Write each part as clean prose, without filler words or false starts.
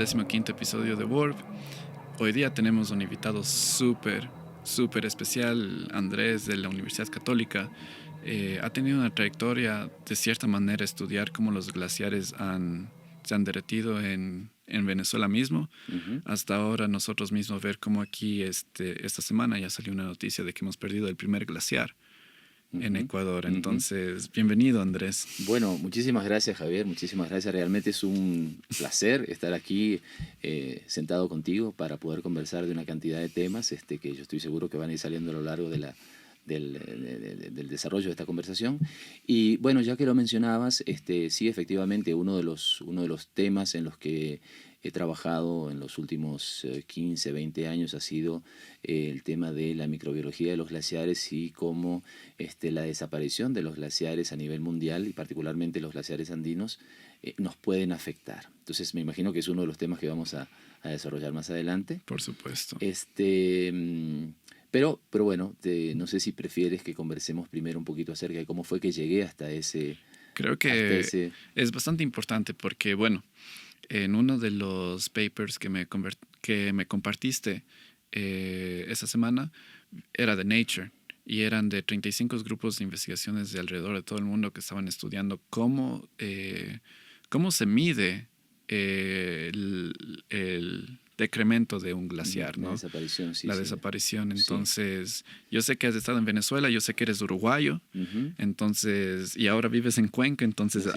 al 15º episodio de Warp. Hoy día tenemos un invitado súper especial, Andrés, de la Universidad Católica. Ha tenido una trayectoria, de cierta manera, estudiar cómo los glaciares se han derretido en Venezuela mismo. Hasta ahora nosotros mismos ver cómo aquí esta semana ya salió una noticia de que hemos perdido el primer glaciar en Ecuador. Entonces, bienvenido, Andrés. Bueno, muchísimas gracias, Javier, muchísimas gracias. Realmente es un placer estar aquí sentado contigo para poder conversar de una cantidad de temas que yo estoy seguro que van a ir saliendo a lo largo del desarrollo de esta conversación. Y bueno, ya que lo mencionabas, sí, efectivamente, uno de los temas en los que he trabajado en los últimos 15, 20 años ha sido el tema de la microbiología de los glaciares y cómo la desaparición de los glaciares a nivel mundial y particularmente los glaciares andinos nos pueden afectar. Entonces me imagino que es uno de los temas que vamos a desarrollar más adelante. Por supuesto. Pero bueno, no sé si prefieres que conversemos primero un poquito acerca de cómo fue que llegué hasta ese... Creo que es bastante importante porque, bueno, en uno de los papers que me compartiste esa semana era de Nature y eran de 35 grupos de investigaciones de alrededor de todo el mundo que estaban estudiando cómo se mide el decremento de un glaciar, ¿no? La desaparición, sí. La desaparición. Entonces, yo sé que has estado en Venezuela, yo sé que eres uruguayo, entonces, y ahora vives en Cuenca, entonces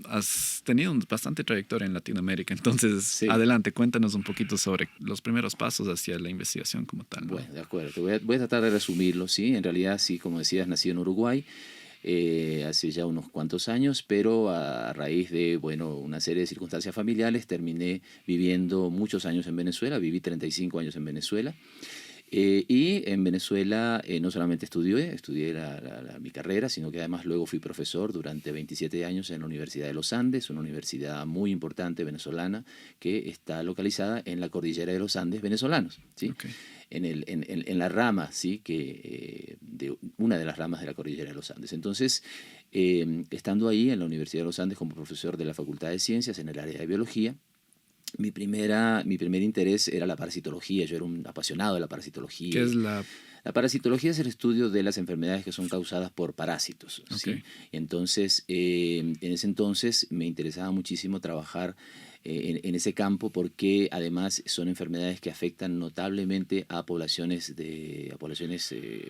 has tenido bastante trayectoria en Latinoamérica. Entonces, adelante, cuéntanos un poquito sobre los primeros pasos hacia la investigación como tal, ¿no? Bueno, de acuerdo, voy a tratar de resumirlo, ¿sí? En realidad, sí, como decías, nací en Uruguay. Hace ya unos cuantos años, pero a raíz de una serie de circunstancias familiares terminé viviendo muchos años en Venezuela, viví 35 años en Venezuela. Y en Venezuela no solamente estudié mi carrera, sino que además luego fui profesor durante 27 años en la Universidad de los Andes, una universidad muy importante venezolana que está localizada en la cordillera de los Andes venezolanos, ¿sí? Okay. En la rama, ¿sí? De una de las ramas de la cordillera de los Andes. Entonces, estando ahí en la Universidad de los Andes como profesor de la Facultad de Ciencias en el área de biología, mi primer interés era la parasitología. Yo era un apasionado de la parasitología. ¿Qué es la...? La parasitología es el estudio de las enfermedades que son causadas por parásitos, ¿sí? Okay. Entonces, en ese entonces me interesaba muchísimo trabajar en ese campo porque además son enfermedades que afectan notablemente a poblaciones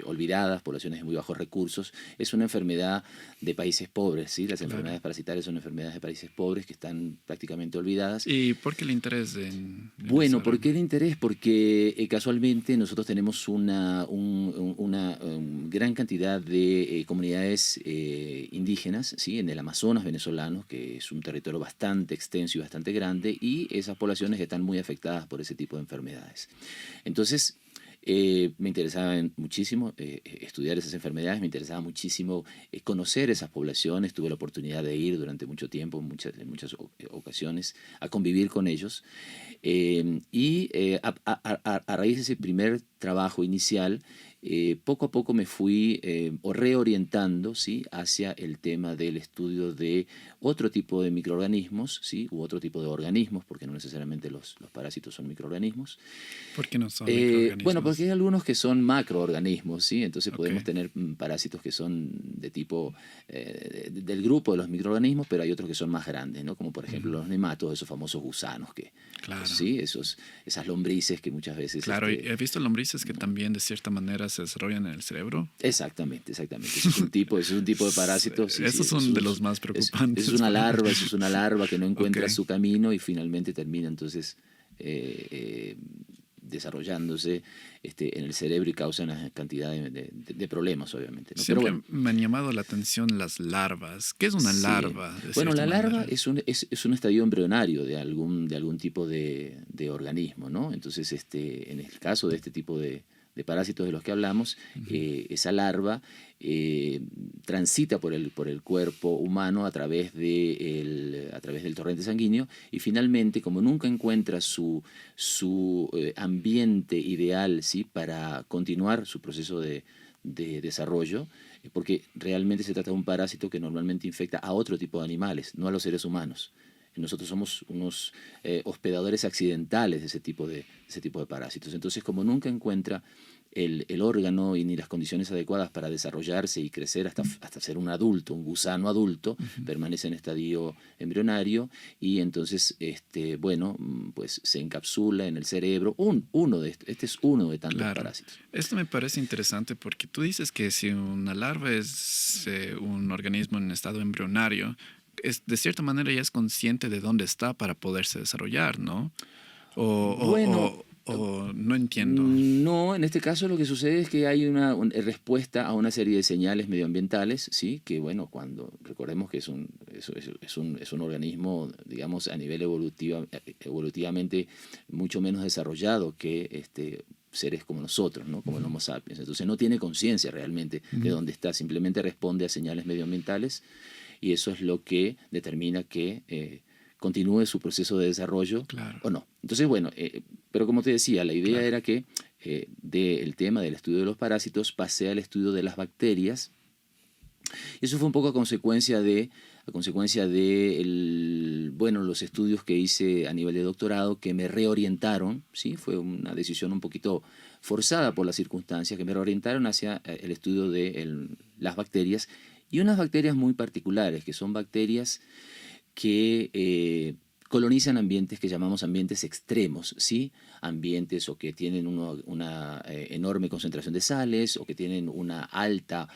olvidadas, poblaciones de muy bajos recursos. Es una enfermedad de países pobres, ¿sí? Las enfermedades parasitarias son enfermedades de países pobres que están prácticamente olvidadas. ¿Y por qué el interés Bueno, ¿por qué el interés? Porque casualmente nosotros tenemos una gran cantidad de comunidades indígenas, ¿sí? En el Amazonas venezolano, que es un territorio bastante extenso y bastante grande, y esas poblaciones están muy afectadas por ese tipo de enfermedades. Entonces, me interesaba muchísimo estudiar esas enfermedades, me interesaba muchísimo conocer esas poblaciones. Tuve la oportunidad de ir durante mucho tiempo, en muchas ocasiones, a convivir con ellos. A raíz de ese primer trabajo inicial, poco a poco me fui reorientando, ¿sí? Hacia el tema del estudio de otro tipo de microorganismos, ¿sí? U otro tipo de organismos, porque no necesariamente los parásitos son microorganismos. ¿Por qué no son microorganismos? Bueno, porque hay algunos que son macroorganismos, ¿sí? Entonces podemos tener parásitos que son de tipo del grupo de los microorganismos, pero hay otros que son más grandes, ¿no? Como por ejemplo los nematos, esos famosos gusanos que, ¿sí? Esas lombrices que muchas veces... Claro, he visto lombrices que también de cierta manera se desarrollan en el cerebro. Exactamente. Ese es un tipo de parásitos. Sí, esos son de los más preocupantes. Es una larva que no encuentra su camino y finalmente termina entonces desarrollándose en el cerebro y causa una cantidad de problemas, obviamente, ¿no? Siempre me han llamado la atención las larvas. ¿Qué es una larva? Bueno, la larva es un estadio embrionario de algún tipo de organismo, ¿no? Entonces, en el caso de este tipo de parásitos de los que hablamos, esa larva transita por el cuerpo humano a través del torrente sanguíneo y finalmente, como nunca encuentra su ambiente ideal, ¿sí? Para continuar su proceso de desarrollo, porque realmente se trata de un parásito que normalmente infecta a otro tipo de animales, no a los seres humanos. nosotros somos unos hospedadores accidentales de ese tipo de parásitos. Entonces, como nunca encuentra el órgano y ni las condiciones adecuadas para desarrollarse y crecer hasta ser un adulto, un gusano adulto, permanece en estadio embrionario y entonces, bueno, pues se encapsula en el cerebro. Este es uno de tantos parásitos. Esto me parece interesante porque tú dices que si una larva es un organismo en estado embrionario, de cierta manera ya es consciente de dónde está para poderse desarrollar, ¿no? Bueno, O no entiendo. no, en este caso lo que sucede es que hay una respuesta a una serie de señales medioambientales, ¿sí? Que bueno, cuando recordemos que es un organismo, digamos, a nivel evolutivamente mucho menos desarrollado que seres como nosotros, ¿no? Como el Homo sapiens. Entonces no tiene conciencia realmente de dónde está, simplemente responde a señales medioambientales y eso es lo que determina que continúe su proceso de desarrollo o no. Entonces, bueno, pero como te decía, la idea era que del tema del estudio de los parásitos pasé al estudio de las bacterias. Y eso fue un poco a consecuencia de bueno, los estudios que hice a nivel de doctorado que me reorientaron, ¿sí? Fue una decisión un poquito forzada por las circunstancias, que me reorientaron hacia el estudio de las bacterias y unas bacterias muy particulares, que son bacterias que colonizan ambientes que llamamos ambientes extremos, ¿sí? Ambientes o que tienen una enorme concentración de sales o que tienen una alta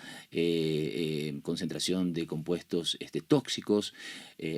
concentración de compuestos tóxicos,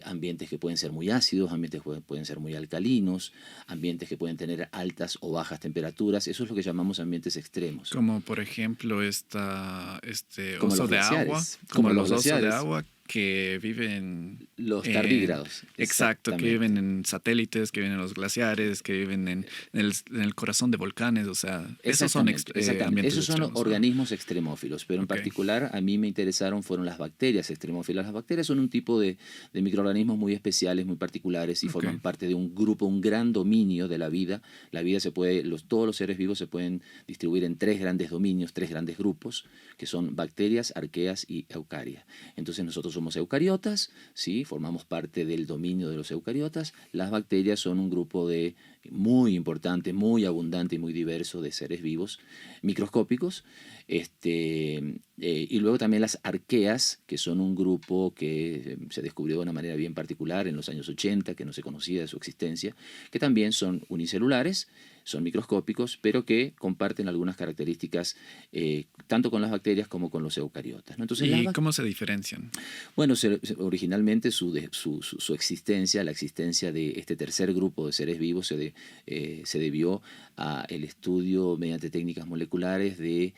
ambientes que pueden ser muy ácidos, ambientes que pueden ser muy alcalinos, ambientes que pueden tener altas o bajas temperaturas. Eso es lo que llamamos ambientes extremos. Como por ejemplo como oso los de glaciares, agua, como los osos de glaciares. agua que viven los tardígrados. Exacto, que viven en satélites, que viven en los glaciares, que viven en el corazón de volcanes, o sea, esos son ambientes esos son extremos, organismos extremófilos, pero en particular a mí me interesaron fueron las bacterias extremófilas. Las bacterias son un tipo de microorganismos muy especiales, muy particulares y forman parte de un grupo, un gran dominio de la vida. La vida todos los seres vivos se pueden distribuir en tres grandes dominios, tres grandes grupos, que son bacterias, arqueas y eucarias. Entonces nosotros somos eucariotas, ¿sí? Formamos parte del dominio de los eucariotas. Las bacterias son un grupo muy importante, muy abundante y muy diverso de seres vivos microscópicos. Y luego también las arqueas, que son un grupo que se descubrió de una manera bien particular en los años 80, que no se conocía de su existencia, que también son unicelulares, son microscópicos, pero que comparten algunas características tanto con las bacterias como con los eucariotas, ¿no? Entonces, ¿y cómo se diferencian? Bueno, originalmente su existencia, la existencia de este tercer grupo de seres vivos se debió al estudio mediante técnicas moleculares de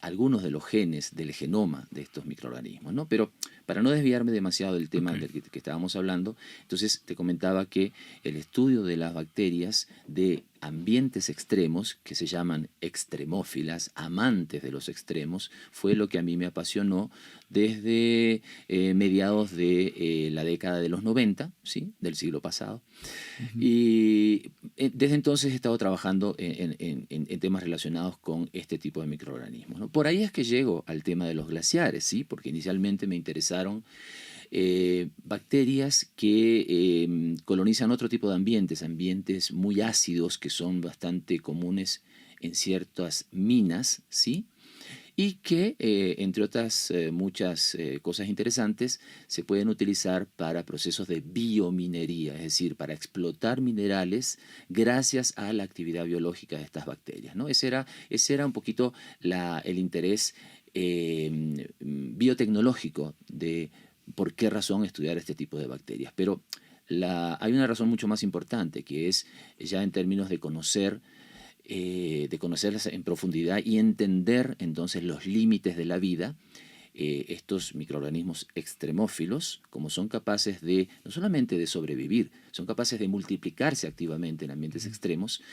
algunos de los genes del genoma de estos microorganismos, ¿no? Pero para no desviarme demasiado del tema del que estábamos hablando, entonces te comentaba que el estudio de las bacterias de ambientes extremos, que se llaman extremófilas, amantes de los extremos, fue lo que a mí me apasionó desde mediados de la década de los 90, ¿sí? Del siglo pasado. Y desde entonces he estado trabajando en temas relacionados con este tipo de microorganismos, ¿no? Por ahí es que llego al tema de los glaciares, ¿sí? Porque inicialmente me interesaron bacterias que colonizan otro tipo de ambientes muy ácidos que son bastante comunes en ciertas minas, ¿sí? Y que, entre otras muchas cosas interesantes, se pueden utilizar para procesos de biominería, es decir, para explotar minerales gracias a la actividad biológica de estas bacterias, ¿no? Ese era un poquito el interés biotecnológico de por qué razón estudiar este tipo de bacterias. Pero hay una razón mucho más importante, que es ya en términos de conocerlas en profundidad y entender entonces los límites de la vida. Estos microorganismos extremófilos, como son capaces no solamente de sobrevivir, son capaces de multiplicarse activamente en ambientes extremos,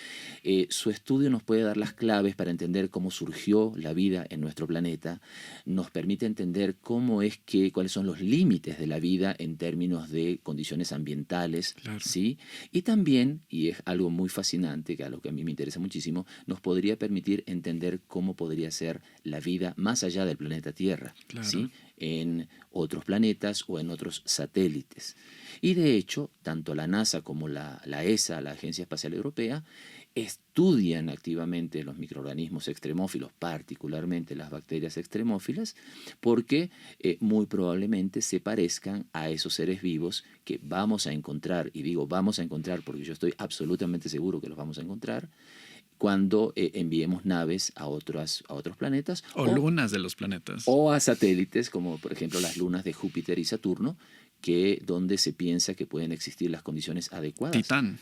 su estudio nos puede dar las claves para entender cómo surgió la vida en nuestro planeta, nos permite entender cuáles son los límites de la vida en términos de condiciones ambientales, ¿sí? Y también, y es algo muy fascinante, que a lo que a mí me interesa muchísimo, nos podría permitir entender cómo podría ser la vida más allá del planeta Tierra. Claro. ¿sí? En otros planetas o en otros satélites. Y de hecho, tanto la NASA como la ESA, la Agencia Espacial Europea, estudian activamente los microorganismos extremófilos, particularmente las bacterias extremófilas, porque muy probablemente se parezcan a esos seres vivos que vamos a encontrar, y digo vamos a encontrar porque yo estoy absolutamente seguro que los vamos a encontrar, cuando enviemos naves a otros planetas O lunas de los planetas. o a satélites, como por ejemplo las lunas de Júpiter y Saturno, donde se piensa que pueden existir las condiciones adecuadas. Titán.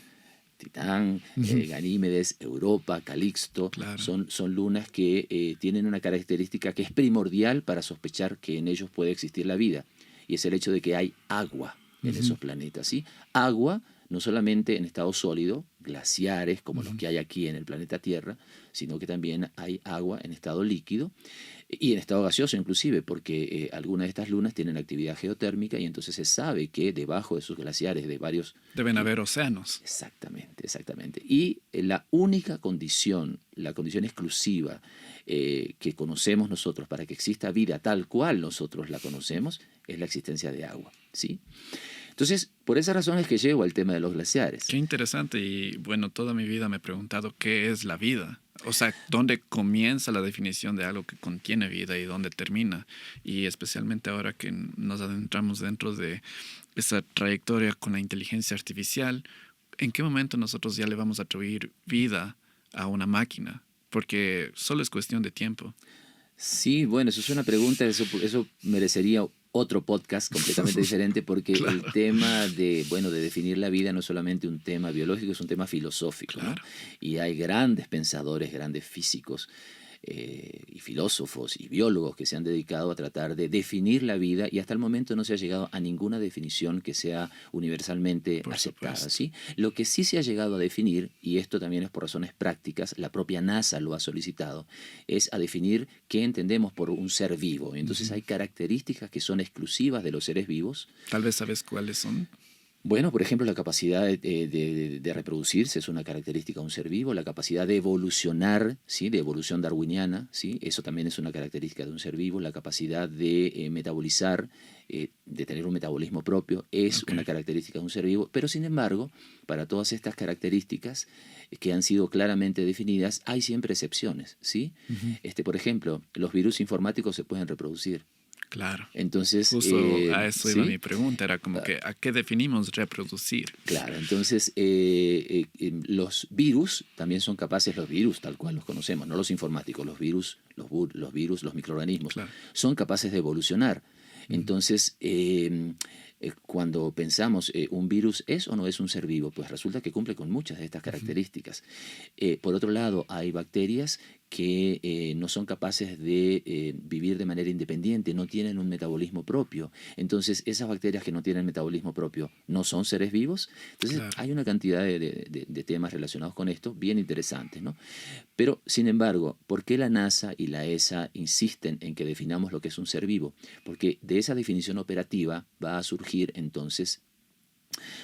Titán, Ganímedes, Europa, Calixto, Claro. son lunas que tienen una característica que es primordial para sospechar que en ellos puede existir la vida, y es el hecho de que hay agua en esos planetas, ¿sí? Agua no solamente en estado sólido, glaciares como los que hay aquí en el planeta Tierra, sino que también hay agua en estado líquido y en estado gaseoso inclusive, porque algunas de estas lunas tienen actividad geotérmica y entonces se sabe que debajo de sus glaciares de varios... Deben haber océanos. Exactamente, exactamente. Y la única condición, la condición exclusiva que conocemos nosotros para que exista vida tal cual nosotros la conocemos, es la existencia de agua, ¿sí? Entonces, por esa razón es que llego al tema de los glaciares. Qué interesante. Y bueno, toda mi vida me he preguntado qué es la vida. O sea, ¿dónde comienza la definición de algo que contiene vida y dónde termina? Y especialmente ahora que nos adentramos dentro de esa trayectoria con la inteligencia artificial, ¿en qué momento nosotros ya le vamos a atribuir vida a una máquina? Porque solo es cuestión de tiempo. Sí, bueno, eso es una pregunta, eso merecería otro podcast completamente diferente, porque Claro. el tema de definir la vida no es solamente un tema biológico, es un tema filosófico, ¿no? Claro. Y hay grandes pensadores, grandes físicos y filósofos y biólogos que se han dedicado a tratar de definir la vida, y hasta el momento no se ha llegado a ninguna definición que sea universalmente Por aceptada, supuesto. ¿sí? Lo que sí se ha llegado a definir, y esto también es por razones prácticas, la propia NASA lo ha solicitado, es a definir qué entendemos por un ser vivo. Entonces hay características que son exclusivas de los seres vivos. Tal vez sabes cuáles son. Bueno, por ejemplo, la capacidad de reproducirse es una característica de un ser vivo, la capacidad de evolucionar, ¿sí? De evolución darwiniana, ¿sí? Eso también es una característica de un ser vivo, la capacidad de metabolizar, de tener un metabolismo propio, es una característica de un ser vivo, pero sin embargo, para todas estas características que han sido claramente definidas, hay siempre excepciones, ¿sí? Por ejemplo, los virus informáticos se pueden reproducir. Claro. Entonces, justo a eso iba ¿sí? mi pregunta, era como que ¿a qué definimos reproducir? Claro, entonces los virus también son capaces, los virus tal cual los conocemos, no los informáticos, los virus, los microorganismos, Claro. son capaces de evolucionar. Entonces, cuando pensamos, ¿un virus es o no es un ser vivo? Pues resulta que cumple con muchas de estas características. Por otro lado, hay bacterias que no son capaces de vivir de manera independiente, no tienen un metabolismo propio. Entonces, esas bacterias que no tienen metabolismo propio no son seres vivos. Entonces, Claro. hay una cantidad de temas relacionados con esto bien interesantes, ¿no? Pero, sin embargo, ¿por qué la NASA y la ESA insisten en que definamos lo que es un ser vivo? Porque de esa definición operativa va a surgir entonces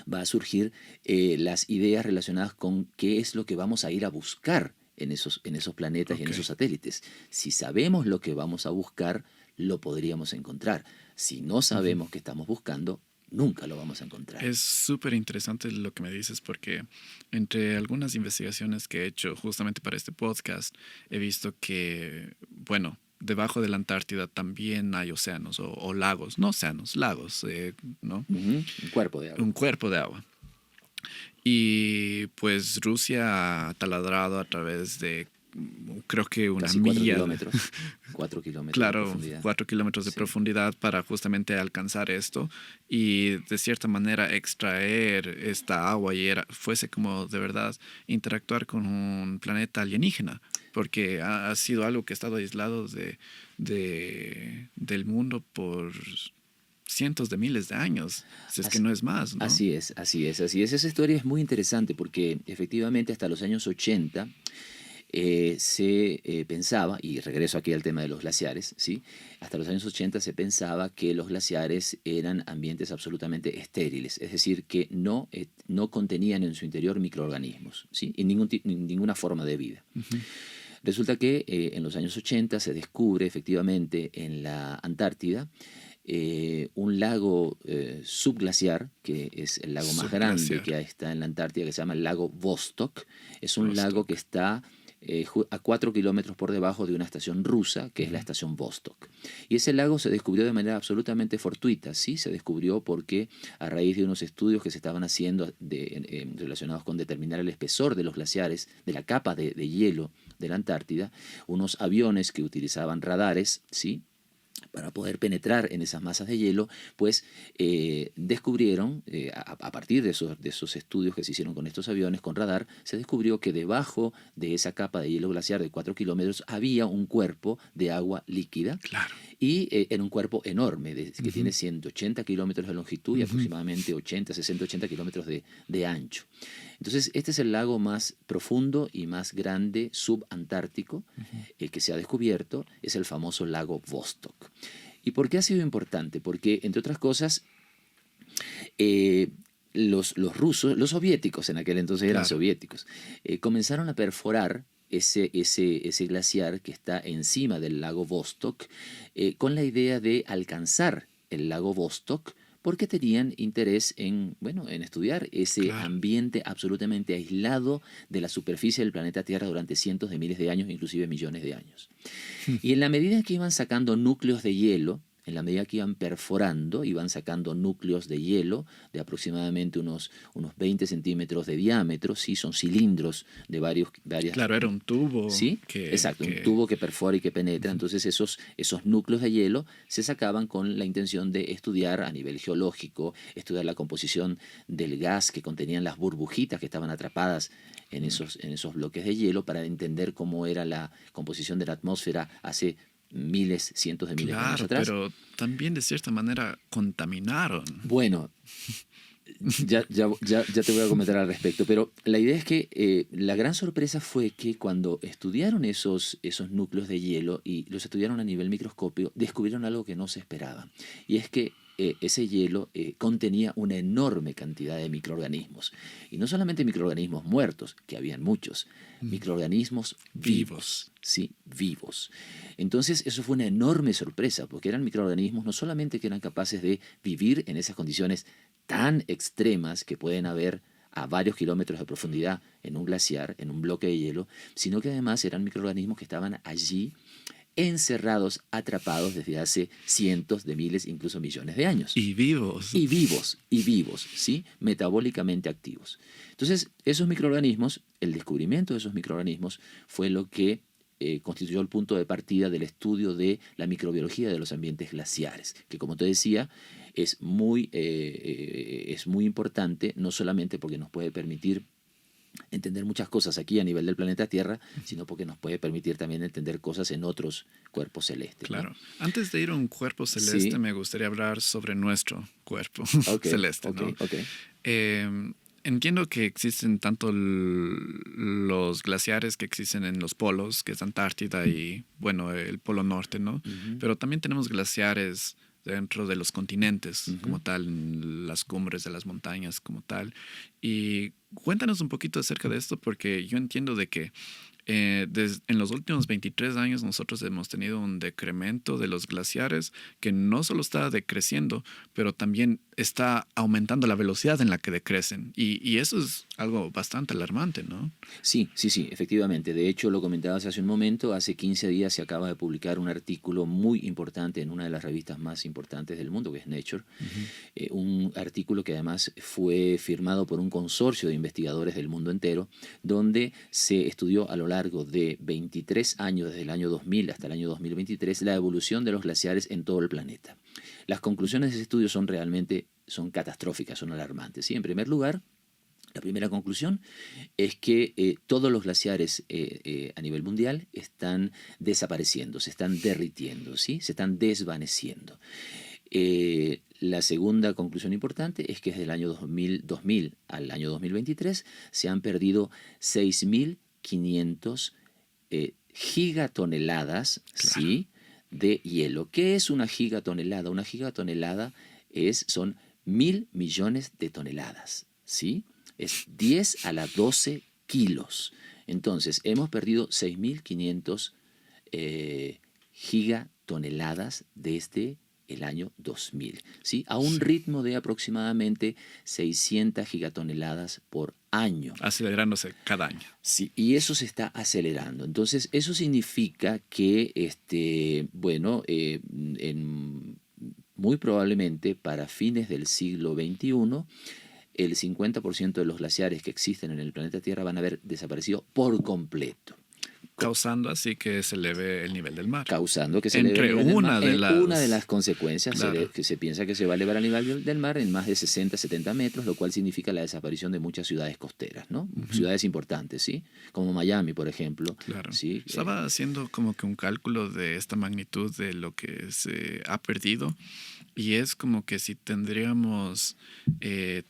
las ideas relacionadas con qué es lo que vamos a ir a buscar en esos planetas y en esos satélites. Si sabemos lo que vamos a buscar, lo podríamos encontrar. Si no sabemos qué estamos buscando, nunca lo vamos a encontrar. Es súper interesante lo que me dices, porque entre algunas investigaciones que he hecho justamente para este podcast, he visto que, bueno, debajo de la Antártida también hay océanos o lagos, no océanos, lagos, ¿no? Un cuerpo de agua. Un cuerpo de agua. Y pues Rusia ha taladrado a través de, creo que una Casi milla. 4 kilómetros Claro, de profundidad. 4 kilómetros de profundidad para justamente alcanzar esto y de cierta manera extraer esta agua y fuese como de verdad interactuar con un planeta alienígena, porque ha sido algo que ha estado aislado del mundo por cientos de miles de años, si es que no es más, ¿no? Así es. Esa historia es muy interesante porque efectivamente hasta los años 80 se pensaba, y regreso aquí al tema de los glaciares, ¿sí? Hasta los años 80 se pensaba que los glaciares eran ambientes absolutamente estériles, es decir, que no contenían en su interior microorganismos, ¿sí? Y ninguna forma de vida. Resulta que en los años 80 se descubre efectivamente en la Antártida un lago subglaciar, que es el lago más grande Subglaciar. que está en la Antártida, que se llama el lago Vostok. Es un lago que Vostok. está a 4 kilómetros por debajo de una estación rusa, que es la estación Vostok. Y ese lago se descubrió de manera absolutamente fortuita, ¿sí? Se descubrió porque a raíz de unos estudios que se estaban haciendo relacionados con determinar el espesor de los glaciares, de la capa de hielo de la Antártida, unos aviones que utilizaban radares, ¿sí?, para poder penetrar en esas masas de hielo, pues descubrieron, a partir de esos estudios que se hicieron con estos aviones, con radar, se descubrió que debajo de esa capa de hielo glaciar de 4 kilómetros había un cuerpo de agua líquida, Claro. y en un cuerpo enorme, que tiene 180 kilómetros de longitud y aproximadamente 80 kilómetros de ancho. Entonces, este es el lago más profundo y más grande subantártico que se ha descubierto, es el famoso lago Vostok. ¿Y por qué ha sido importante? Porque, entre otras cosas, los rusos, los soviéticos, en aquel entonces eran Claro. soviéticos, comenzaron a perforar ese glaciar que está encima del lago Vostok, con la idea de alcanzar el lago Vostok, porque tenían interés en, bueno, en estudiar ese Claro. ambiente absolutamente aislado de la superficie del planeta Tierra durante cientos de miles de años, inclusive millones de años. Y en la medida que iban sacando núcleos de hielo, en la medida que iban perforando, iban sacando núcleos de hielo de aproximadamente unos 20 centímetros de diámetro, ¿sí? Son cilindros de varias... Claro, era un tubo ¿Sí? Exacto, un tubo que perfora y que penetra. Entonces esos núcleos de hielo se sacaban con la intención de estudiar a nivel geológico, estudiar la composición del gas que contenían las burbujitas que estaban atrapadas en esos bloques de hielo, para entender cómo era la composición de la atmósfera hace miles, cientos de miles de años Claro, atrás. pero también de cierta manera contaminaron. Bueno, ya te voy a comentar al respecto, pero la idea es que la gran sorpresa fue que cuando estudiaron esos núcleos de hielo y los estudiaron a nivel microscopio, descubrieron algo que no se esperaba. Y es que ese hielo contenía una enorme cantidad de microorganismos. Y no solamente microorganismos muertos, que habían muchos, microorganismos vivos. ¿Sí? Vivos. Entonces eso fue una enorme sorpresa, porque eran microorganismos no solamente que eran capaces de vivir en esas condiciones tan extremas que pueden haber a varios kilómetros de profundidad en un glaciar, en un bloque de hielo, sino que además eran microorganismos que estaban allí encerrados, atrapados desde hace cientos de miles, incluso millones de años. Y vivos. Y vivos, ¿sí? Metabólicamente activos. Entonces, esos microorganismos, el descubrimiento de esos microorganismos fue lo que constituyó el punto de partida del estudio de la microbiología de los ambientes glaciares, que, como te decía, es muy importante, no solamente porque nos puede permitir entender muchas cosas aquí a nivel del planeta Tierra, sino porque nos puede permitir también entender cosas en otros cuerpos celestes. Claro. ¿No? Antes de ir a un cuerpo celeste, Sí. me gustaría hablar sobre nuestro cuerpo celeste, ¿no? Okay. Entiendo que existen tanto los glaciares que existen en los polos, que es Antártida y, bueno, el Polo Norte, ¿no? Pero también tenemos glaciares dentro de los continentes como tal, en las cumbres de las montañas como tal. Y cuéntanos un poquito acerca de esto, porque yo entiendo de que en los últimos 23 años nosotros hemos tenido un decremento de los glaciares que no solo está decreciendo, pero también está aumentando la velocidad en la que decrecen. Y eso es algo bastante alarmante, ¿no? Sí, efectivamente. De hecho, lo comentabas hace un momento, hace 15 días se acaba de publicar un artículo muy importante en una de las revistas más importantes del mundo, que es Nature. Un artículo que además fue firmado por un consorcio de investigadores del mundo entero, donde se estudió a lo largo de 23 años, desde el año 2000 hasta el año 2023, la evolución de los glaciares en todo el planeta. Las conclusiones de ese estudio son catastróficas, son alarmantes. ¿Sí? En primer lugar, la primera conclusión es que todos los glaciares a nivel mundial están desapareciendo, se están derritiendo, ¿sí? Se están desvaneciendo. La segunda conclusión importante es que desde el año 2000 al año 2023 se han perdido 6.500 gigatoneladas, Claro. ¿sí?, de hielo. ¿Qué es una gigatonelada? Una gigatonelada son 1.000 millones de toneladas, ¿sí? Es 10 a la 12 kilos. Entonces, hemos perdido 6.500 gigatoneladas desde el año 2000, ¿sí? A un Sí. ritmo de aproximadamente 600 gigatoneladas por año. Acelerándose cada año. Sí, y eso se está acelerando. Entonces, eso significa que, bueno, muy probablemente para fines del siglo XXI, el 50% de los glaciares que existen en el planeta Tierra van a haber desaparecido por completo. Causando así que se eleve el nivel del mar. Causando que se eleve Entre el nivel del mar. una Una de las consecuencias Claro. que se piensa que se va a elevar el nivel del mar en más de 60, 70 metros, lo cual significa la desaparición de muchas ciudades costeras, ¿no? Ciudades importantes, ¿sí? Como Miami, por ejemplo. Claro. ¿Sí? Estaba haciendo como que un cálculo de esta magnitud de lo que se ha perdido y es como que si tendríamos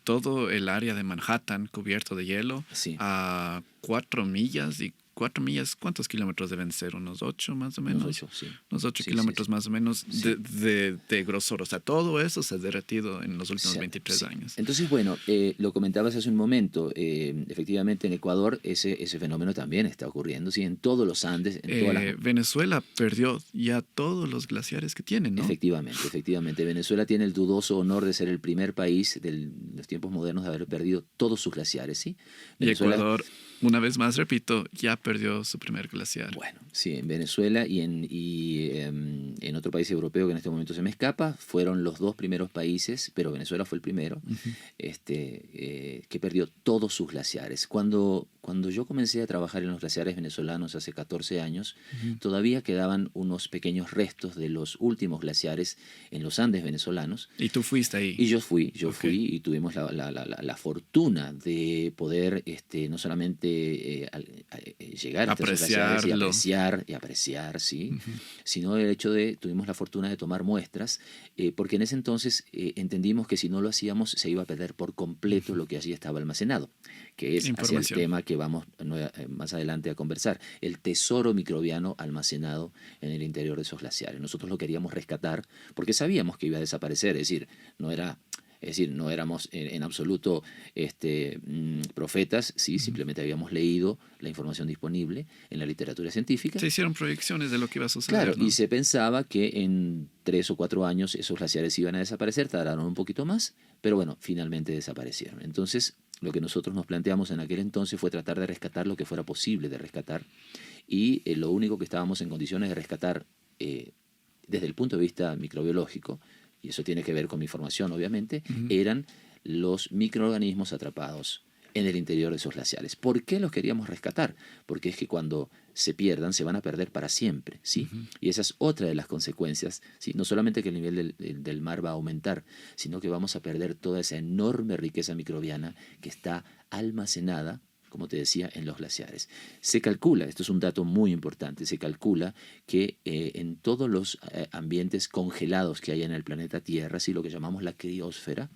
todo el área de Manhattan cubierto de hielo Sí. a 4 millas y 4 millas, ¿cuántos kilómetros deben ser? ¿Unos 8 más o menos? Unos 8, sí. Unos 8 Sí, kilómetros sí, sí. más o menos Sí. de grosor. O sea, todo eso se ha derretido en los últimos Sí, 23 sí. años. Entonces, bueno, lo comentabas hace un momento, efectivamente en Ecuador ese fenómeno también está ocurriendo, ¿sí? En todos los Andes, en todas las... Venezuela perdió ya todos los glaciares que tiene, ¿no? Efectivamente, efectivamente. Venezuela tiene el dudoso honor de ser el primer país de los tiempos modernos de haber perdido todos sus glaciares, ¿sí? Y Venezuela, Ecuador, una vez más, repito, ya perdió su primer glaciar. bueno, sí, en Venezuela y en otro país europeo que en este momento se me escapa, fueron los dos primeros países, pero Venezuela fue el primero, que perdió todos sus glaciares. Cuando yo comencé a trabajar en los glaciares venezolanos hace 14 años, todavía quedaban unos pequeños restos de los últimos glaciares en los Andes venezolanos. Y tú fuiste ahí. Y yo fui Ok. y tuvimos la fortuna de poder no solamente llegar a estos glaciares y apreciar, ¿sí? Sino el hecho de, tuvimos la fortuna de tomar muestras, porque en ese entonces entendimos que si no lo hacíamos se iba a perder por completo lo que allí estaba almacenado, que es hacia el Información. tema que vamos más adelante a conversar, el tesoro microbiano almacenado en el interior de esos glaciares. Nosotros lo queríamos rescatar porque sabíamos que iba a desaparecer, es decir, no éramos en absoluto profetas, ¿sí? Simplemente habíamos leído la información disponible en la literatura científica. Se hicieron proyecciones de lo que iba a suceder. Claro, ¿no? y se pensaba que en 3 o 4 años esos glaciares iban a desaparecer, tardaron un poquito más, pero bueno, finalmente desaparecieron. Entonces, lo que nosotros nos planteamos en aquel entonces fue tratar de rescatar lo que fuera posible de rescatar, y lo único que estábamos en condiciones de rescatar desde el punto de vista microbiológico, y eso tiene que ver con mi formación obviamente, eran los microorganismos atrapados en el interior de esos glaciares. ¿Por qué los queríamos rescatar? Porque es que cuando se pierdan, se van a perder para siempre, ¿sí? Y esa es otra de las consecuencias, ¿sí? No solamente que el nivel del mar va a aumentar, sino que vamos a perder toda esa enorme riqueza microbiana que está almacenada, como te decía, en los glaciares. Se calcula, esto es un dato muy importante, se calcula que en todos los ambientes congelados que hay en el planeta Tierra, ¿sí? Lo que llamamos la criósfera,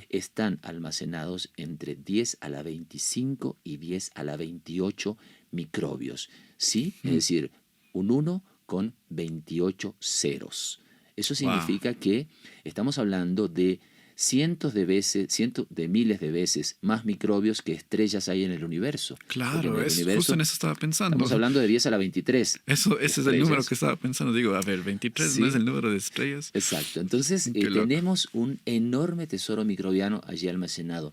están almacenados entre 10 a la 25 y 10 a la 28 microbios, ¿sí? Es decir, un 1 con 28 ceros. Eso significa que estamos hablando de cientos de miles de veces más microbios que estrellas hay en el universo. Claro, el universo, justo en eso estaba pensando. Estamos hablando de 10 a la 23. Ese es el número que estaba pensando. Digo, a ver, 23 Sí. no es el número de estrellas. Exacto. Entonces Qué loco. tenemos un enorme tesoro microbiano allí almacenado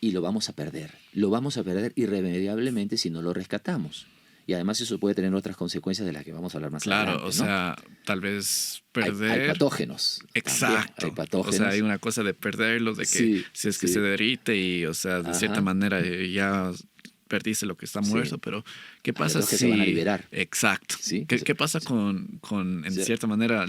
y lo vamos a perder. Lo vamos a perder irremediablemente si no lo rescatamos. Y además eso puede tener otras consecuencias de las que vamos a hablar más adelante. Claro, o sea, tal vez perder... Hay patógenos. Exacto. También, hay patógenos. O sea, hay una cosa de perderlo, de que Sí, si es que sí. se derrite y, o sea, de cierta manera ya perdiste lo que está muerto, pero ¿qué pasa patógenos si... se van a liberar. Exacto. Sí, ¿Qué pasa con en Sí. cierta manera,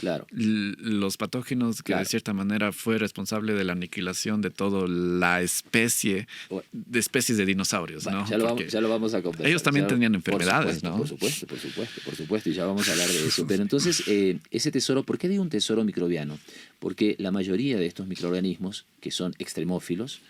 Claro. los patógenos que Claro. de cierta manera fue responsable de la aniquilación de toda la especie, Bueno. de especies de dinosaurios, Bueno, ¿no? ya lo vamos a conversar. ellos también tenían enfermedades, por supuesto, ¿no? Por supuesto, y ya vamos a hablar de eso. Pero entonces, ese tesoro, ¿por qué digo un tesoro microbiano? Porque la mayoría de estos microorganismos, que son extremófilos,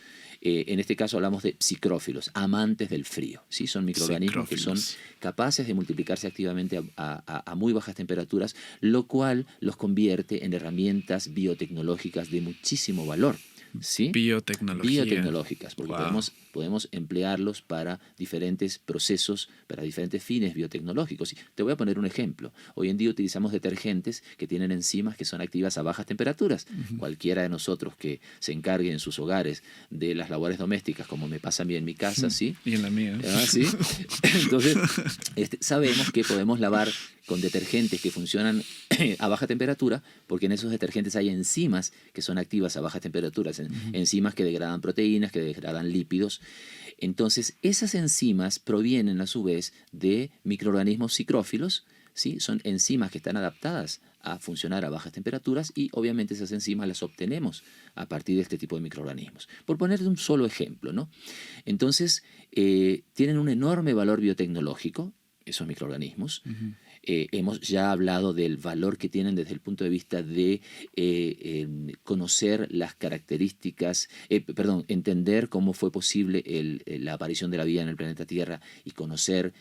en este caso hablamos de psicrófilos, amantes del frío, ¿sí? Son microorganismos que son capaces de multiplicarse activamente a muy bajas temperaturas, lo cual los convierte en herramientas biotecnológicas de muchísimo valor. ¿sí? Biotecnología. Biotecnológicas, porque Wow. podemos emplearlos para diferentes procesos, para diferentes fines biotecnológicos. Y te voy a poner un ejemplo. Hoy en día utilizamos detergentes que tienen enzimas que son activas a bajas temperaturas. Cualquiera de nosotros que se encargue en sus hogares de las labores domésticas, como me pasa a mí en mi casa, ¿sí? Y en la mía. ¿Sí? Entonces, sabemos que podemos lavar con detergentes que funcionan a baja temperatura, porque en esos detergentes hay enzimas que son activas a bajas temperaturas, enzimas que degradan proteínas, que degradan lípidos. Entonces, esas enzimas provienen a su vez de microorganismos psicrófilos, ¿sí? Son enzimas que están adaptadas a funcionar a bajas temperaturas y obviamente esas enzimas las obtenemos a partir de este tipo de microorganismos. Por poner un solo ejemplo, ¿no? Entonces, tienen un enorme valor biotecnológico, esos microorganismos. Hemos ya hablado del valor que tienen desde el punto de vista de conocer las características, entender cómo fue posible la aparición de la vida en el planeta Tierra y conocer,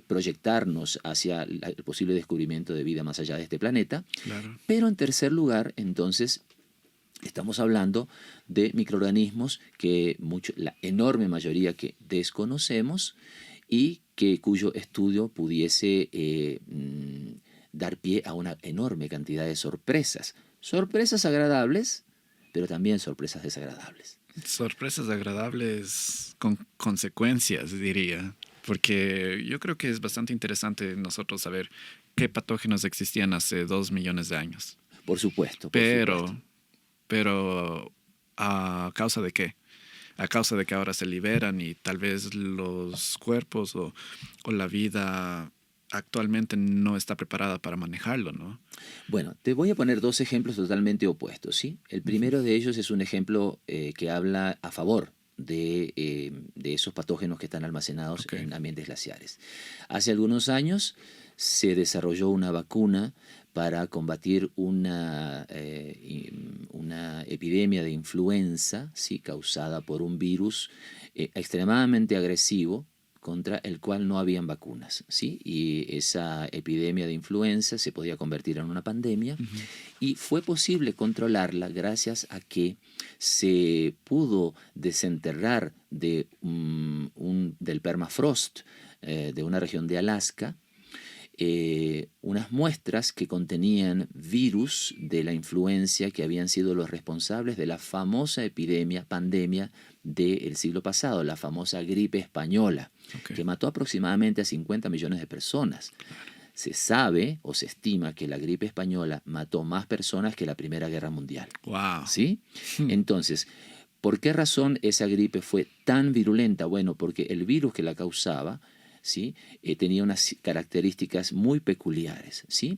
proyectarnos hacia el posible descubrimiento de vida más allá de este planeta. Claro. Pero en tercer lugar, entonces, estamos hablando de microorganismos que la enorme mayoría que desconocemos y cuyo estudio pudiese dar pie a una enorme cantidad de sorpresas. Sorpresas agradables, pero también sorpresas desagradables. Sorpresas agradables con consecuencias, diría. Porque yo creo que es bastante interesante nosotros saber qué patógenos existían hace 2 millones de años. Por supuesto. Pero ¿a causa de qué? A causa de que ahora se liberan y tal vez los cuerpos o la vida actualmente no está preparada para manejarlo, ¿no? Bueno, te voy a poner dos ejemplos totalmente opuestos, ¿sí? El primero de ellos es un ejemplo que habla a favor de esos patógenos que están almacenados en ambientes glaciares. Hace algunos años se desarrolló una vacuna para combatir una epidemia de influenza, ¿sí? Causada por un virus extremadamente agresivo, contra el cual no habían vacunas, ¿sí? Y esa epidemia de influenza se podía convertir en una pandemia y fue posible controlarla gracias a que se pudo desenterrar del permafrost de una región de Alaska unas muestras que contenían virus de la influencia que habían sido los responsables de la famosa pandemia del siglo pasado, la famosa gripe española, que mató aproximadamente a 50 millones de personas. Se sabe o se estima que la gripe española mató más personas que la Primera Guerra Mundial. Wow. ¿Sí? Entonces, ¿por qué razón esa gripe fue tan virulenta? Bueno, porque el virus que la causaba, ¿sí? Tenía unas características muy peculiares, ¿sí?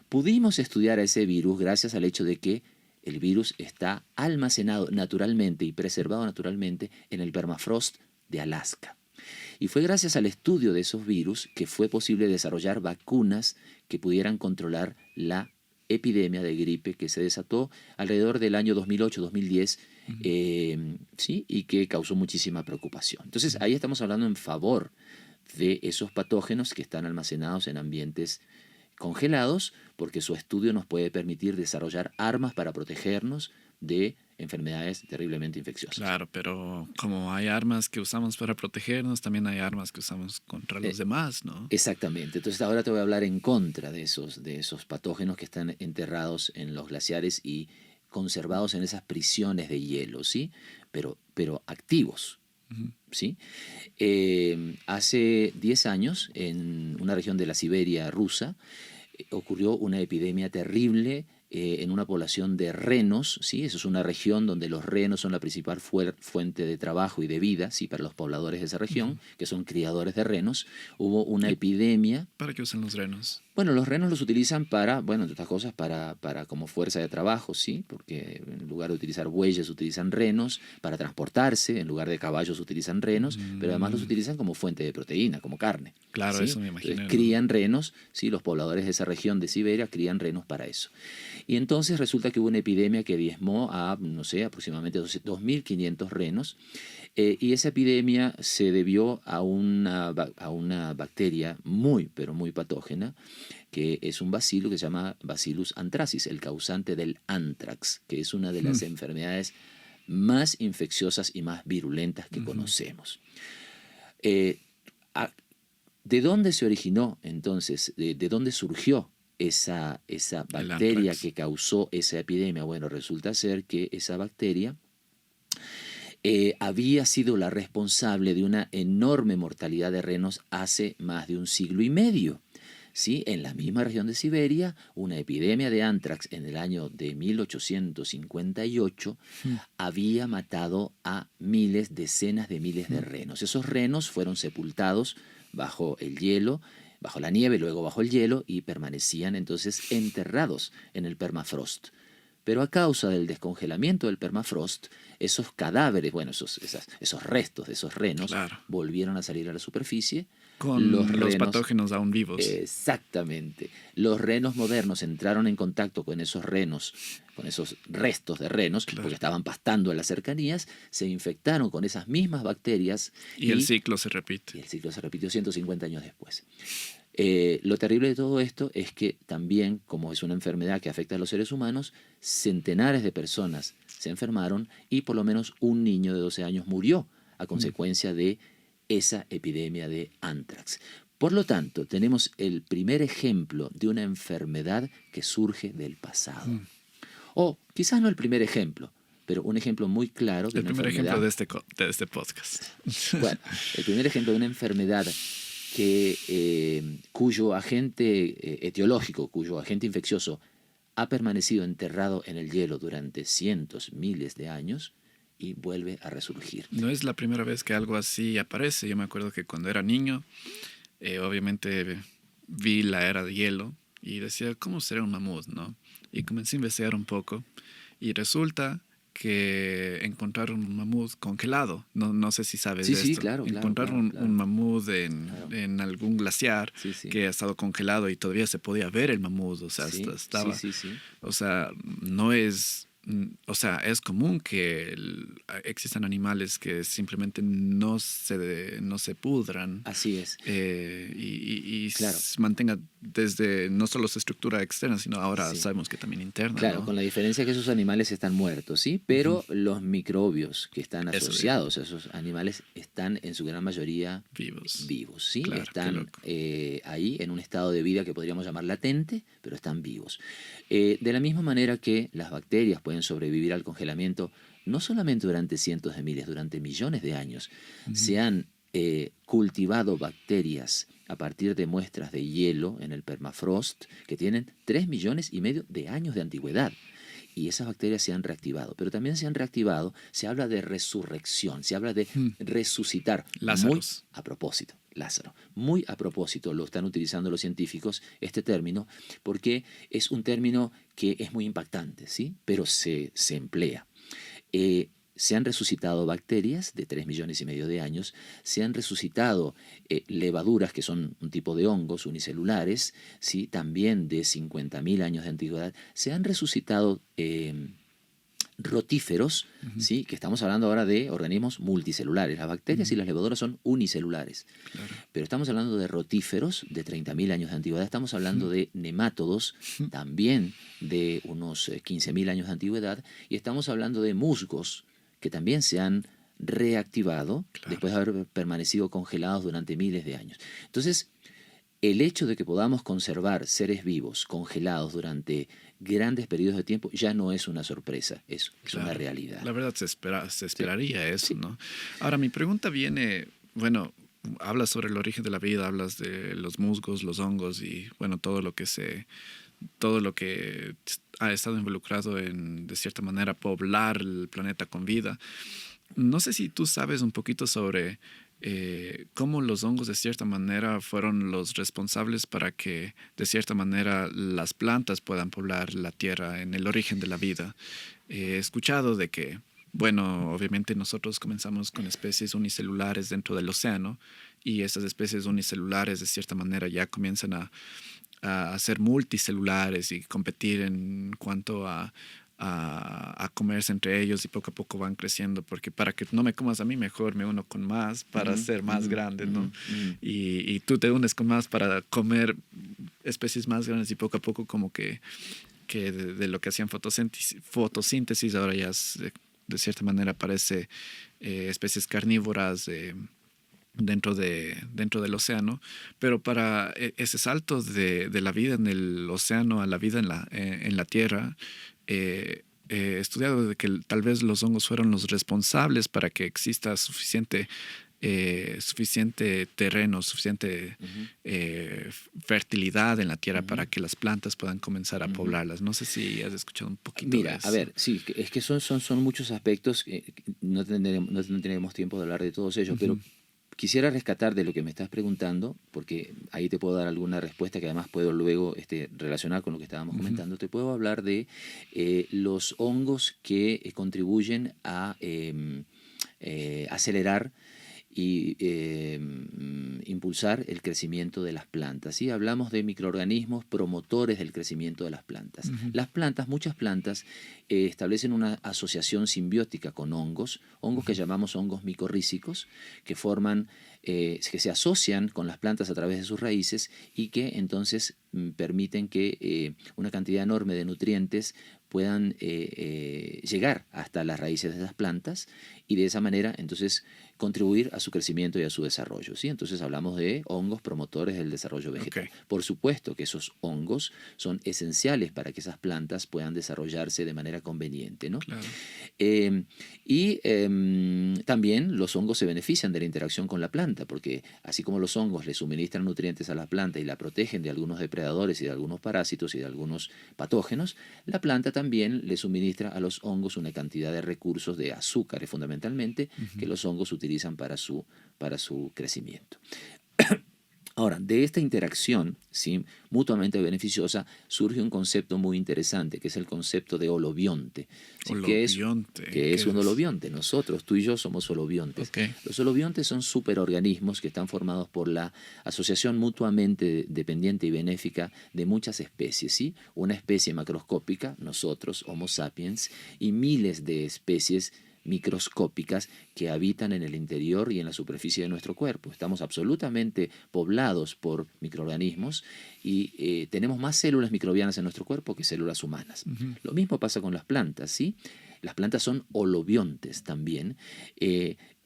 Pudimos estudiar a ese virus gracias al hecho de que el virus está almacenado naturalmente y preservado naturalmente en el permafrost de Alaska. Y fue gracias al estudio de esos virus que fue posible desarrollar vacunas que pudieran controlar la epidemia de gripe que se desató alrededor del año 2008-2010, ¿sí? Y que causó muchísima preocupación. Entonces ahí estamos hablando en favor de esos patógenos que están almacenados en ambientes congelados, porque su estudio nos puede permitir desarrollar armas para protegernos de enfermedades terriblemente infecciosas. Claro, pero como hay armas que usamos para protegernos, también hay armas que usamos contra los demás, ¿no? Exactamente. Entonces ahora te voy a hablar en contra de esos patógenos que están enterrados en los glaciares y conservados en esas prisiones de hielo, ¿sí? Pero activos. ¿Sí? Hace 10 años, en una región de la Siberia rusa, ocurrió una epidemia terrible en una población de renos, ¿sí? Eso es una región donde los renos son la principal fuente de trabajo y de vida, ¿sí? Para los pobladores de esa región, que son criadores de renos. Hubo una epidemia. ¿Para qué usan los renos? Bueno, los renos los utilizan para, bueno, entre otras cosas, para como fuerza de trabajo, ¿sí? Porque en lugar de utilizar bueyes, utilizan renos para transportarse, en lugar de caballos utilizan renos, pero además los utilizan como fuente de proteína, como carne. Claro, ¿sí? eso me imagino. Entonces, crían renos, ¿sí? Los pobladores de esa región de Siberia crían renos para eso. Y entonces resulta que hubo una epidemia que diezmó a, no sé, aproximadamente 2.500 renos. Y esa epidemia se debió a una bacteria muy, pero muy patógena, que es un bacilo que se llama Bacillus anthracis, el causante del anthrax, que es una de las enfermedades más infecciosas y más virulentas que conocemos. ¿De dónde se originó entonces? ¿De dónde surgió esa bacteria que causó esa epidemia? Bueno, resulta ser que esa bacteria había sido la responsable de una enorme mortalidad de renos hace más de un siglo y medio. ¿Sí? En la misma región de Siberia, una epidemia de anthrax en el año de 1858 había matado a miles, decenas de miles de renos. Esos renos fueron sepultados bajo el hielo, bajo la nieve, luego bajo el hielo, y permanecían entonces enterrados en el permafrost. Pero a causa del descongelamiento del permafrost, esos cadáveres, bueno, esos restos de esos renos, volvieron a salir a la superficie. Con los patógenos aún vivos. Exactamente. Los renos modernos entraron en contacto con esos renos, con esos restos de renos, porque estaban pastando en las cercanías, se infectaron con esas mismas bacterias. Y el ciclo se repite. Y el ciclo se repitió 150 años después. Lo terrible de todo esto es que también, como es una enfermedad que afecta a los seres humanos, centenares de personas se enfermaron y por lo menos un niño de 12 años murió a consecuencia de esa epidemia de anthrax. Por lo tanto, tenemos el primer ejemplo de una enfermedad que surge del pasado. O quizás no el primer ejemplo, pero un ejemplo muy claro de una enfermedad. El primer ejemplo de este podcast. Bueno, el primer ejemplo de una enfermedad cuyo agente etiológico, cuyo agente infeccioso ha permanecido enterrado en el hielo durante cientos, miles de años y vuelve a resurgir. No es la primera vez que algo así aparece. Yo me acuerdo que cuando era niño, obviamente vi la era de hielo y decía, ¿cómo será un mamut, no? Y comencé a investigar un poco y resulta que encontraron un mamut congelado. No sé si sabes de esto. Sí, claro. Encontraron un mamut en algún glaciar que ha estado congelado y todavía se podía ver el mamut. O sea, estaba... O sea, no es... O sea, es común que existan animales que simplemente no se pudran. Así es. Y mantenga desde no solo su estructura externa, sino ahora sabemos que también interna. Claro, ¿no? con la diferencia que esos animales están muertos, ¿sí? Pero los microbios que están asociados a esos animales están en su gran mayoría vivos, ¿sí? Claro, están ahí en un estado de vida que podríamos llamar latente, pero están vivos. De la misma manera que las bacterias pueden sobrevivir al congelamiento, no solamente durante cientos de miles, durante millones de años, se han cultivado bacterias a partir de muestras de hielo en el permafrost que tienen 3,5 millones de años de antigüedad. Y esas bacterias se han reactivado. Pero también se han reactivado, se habla de resurrección, se habla de resucitar. Lázaro. Muy a propósito, Lázaro. Muy a propósito lo están utilizando los científicos, este término, porque es un término que es muy impactante, ¿sí? Pero se emplea. Se han resucitado bacterias de 3,5 millones de años, se han resucitado levaduras, que son un tipo de hongos unicelulares, ¿sí? También de 50.000 años de antigüedad, se han resucitado rotíferos, ¿sí? Que estamos hablando ahora de organismos multicelulares. Las bacterias y las levaduras son unicelulares. Claro. Pero estamos hablando de rotíferos de 30.000 años de antigüedad, estamos hablando de nemátodos también de unos 15.000 años de antigüedad, y estamos hablando de musgos que también se han reactivado después de haber permanecido congelados durante miles de años. Entonces, el hecho de que podamos conservar seres vivos congelados durante grandes periodos de tiempo ya no es una sorpresa, es una realidad. La verdad se esperaría eso, ¿no? Ahora, mi pregunta viene, bueno, hablas sobre el origen de la vida, hablas de los musgos, los hongos y, bueno, todo lo que ha estado involucrado en, de cierta manera, poblar el planeta con vida. No sé si tú sabes un poquito sobre cómo los hongos de cierta manera fueron los responsables para que de cierta manera las plantas puedan poblar la tierra en el origen de la vida. He escuchado de que, bueno, obviamente nosotros comenzamos con especies unicelulares dentro del océano y estas especies unicelulares de cierta manera ya comienzan a ser multicelulares y competir en cuanto a comerse entre ellos y poco a poco van creciendo, porque para que no me comas a mí mejor me uno con más para ser más grande, ¿no? Y tú te unes con más para comer especies más grandes y poco a poco como que de lo que hacían fotosíntesis ahora ya de cierta manera parece especies carnívoras dentro del océano, pero para ese salto de la vida en el océano a la vida en la tierra, he estudiado de que tal vez los hongos fueron los responsables para que exista suficiente terreno, suficiente fertilidad en la tierra para que las plantas puedan comenzar a poblarlas. No sé si has escuchado un poquito de eso. A ver, sí, es que son muchos aspectos, no tendremos tiempo de hablar de todos ellos, pero quisiera rescatar de lo que me estás preguntando, porque ahí te puedo dar alguna respuesta que además puedo luego relacionar con lo que estábamos comentando. Te puedo hablar de los hongos que contribuyen a acelerar y impulsar el crecimiento de las plantas. ¿Sí? Hablamos de microorganismos promotores del crecimiento de las plantas. Las plantas, muchas plantas, establecen una asociación simbiótica con hongos que llamamos hongos micorrízicos, que forman, que se asocian con las plantas a través de sus raíces y que entonces permiten que una cantidad enorme de nutrientes puedan llegar hasta las raíces de las plantas y de esa manera entonces contribuir a su crecimiento y a su desarrollo. ¿Sí? Entonces hablamos de hongos promotores del desarrollo vegetal. Okay. Por supuesto que esos hongos son esenciales para que esas plantas puedan desarrollarse de manera conveniente, ¿no? Claro. También los hongos se benefician de la interacción con la planta, porque así como los hongos le suministran nutrientes a la planta y la protegen de algunos depredadores y de algunos parásitos y de algunos patógenos, la planta también le suministra a los hongos una cantidad de recursos de azúcares fundamentalmente que los hongos utilizan para su crecimiento. Ahora, de esta interacción, ¿sí?, mutuamente beneficiosa, surge un concepto muy interesante, que es el concepto de holobionte. ¿Sí? ¿Qué es un holobionte? Nosotros, tú y yo, somos holobiontes. Okay. Los holobiontes son superorganismos que están formados por la asociación mutuamente dependiente y benéfica de muchas especies. ¿Sí? Una especie macroscópica, nosotros, Homo sapiens, y miles de especies microscópicas que habitan en el interior y en la superficie de nuestro cuerpo. Estamos absolutamente poblados por microorganismos y tenemos más células microbianas en nuestro cuerpo que células humanas. Lo mismo pasa con las plantas, ¿sí? Las plantas son holobiontes también,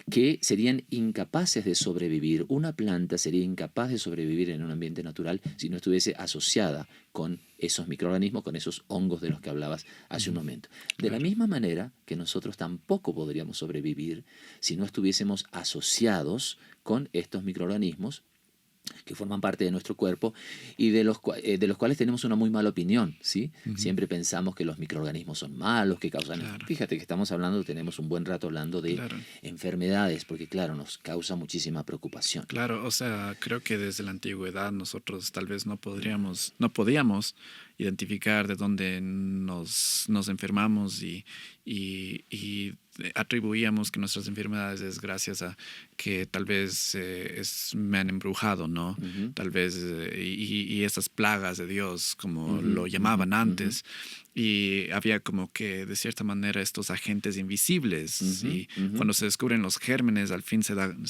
que serían incapaces de sobrevivir. Una planta sería incapaz de sobrevivir en un ambiente natural si no estuviese asociada con esos microorganismos, con esos hongos de los que hablabas hace un momento. De la misma manera que nosotros tampoco podríamos sobrevivir si no estuviésemos asociados con estos microorganismos que forman parte de nuestro cuerpo y de los cuales tenemos una muy mala opinión, ¿sí? Siempre pensamos que los microorganismos son malos, que causan... Claro. Fíjate que tenemos un buen rato hablando de enfermedades, porque claro, nos causa muchísima preocupación. Claro, o sea, creo que desde la antigüedad nosotros tal vez no podíamos identificar de dónde nos enfermamos y atribuíamos que nuestras enfermedades es gracias a que tal vez me han embrujado, ¿no? Tal vez, y esas plagas de Dios, como lo llamaban antes. Y había como que, de cierta manera, estos agentes invisibles. Y cuando se descubren los gérmenes, al fin se dan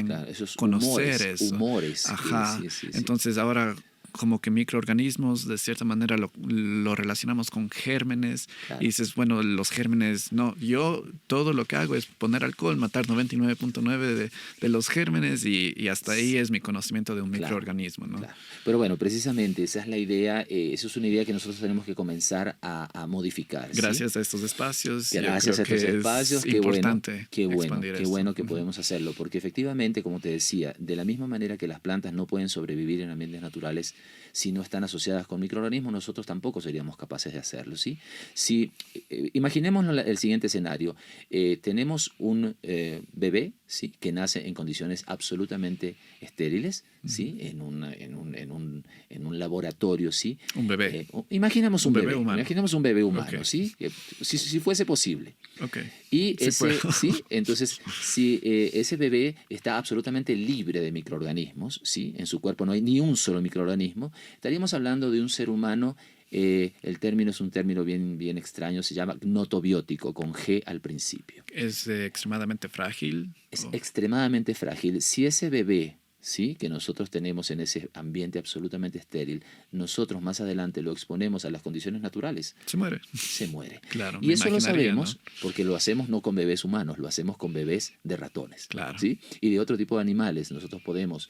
claro, esos conocer humores. Ajá. Sí. Entonces ahora como que microorganismos, de cierta manera lo relacionamos con gérmenes. Claro. Y dices, bueno, los gérmenes, no, yo todo lo que hago es poner alcohol, matar 99.9 de los gérmenes y hasta ahí es mi conocimiento de un microorganismo, ¿no? Claro. Pero bueno, precisamente esa es la idea, esa es una idea que nosotros tenemos que comenzar a modificar. Gracias, ¿sí?, a estos espacios. Gracias a estos espacios. Qué importante. Qué bueno que podemos hacerlo, porque efectivamente, como te decía, de la misma manera que las plantas no pueden sobrevivir en ambientes naturales, si no están asociadas con microorganismos, nosotros tampoco seríamos capaces de hacerlo, ¿sí? Imaginemos el siguiente escenario. Tenemos un bebé, ¿sí?, que nace en condiciones absolutamente estériles, ¿sí?, en un laboratorio, ¿sí? Un bebé. Imaginemos un bebé humano. Imaginemos un bebé humano, okay, ¿sí? Si fuese posible. Okay. Y ¿sí? Entonces, si ese bebé está absolutamente libre de microorganismos, ¿sí?, en su cuerpo no hay ni un solo microorganismo, estaríamos hablando de un ser humano. El término es un término bien extraño, se llama gnotobiótico, con G al principio. ¿Es extremadamente frágil? Es extremadamente frágil. Si ese bebé, ¿sí?, que nosotros tenemos en ese ambiente absolutamente estéril, nosotros más adelante lo exponemos a las condiciones naturales, Se muere. se muere. Claro, Y me eso lo imaginaría, ¿no? sabemos porque lo hacemos no con bebés humanos, lo hacemos con bebés de ratones, Claro. ¿sí? Y de otro tipo de animales. Nosotros podemos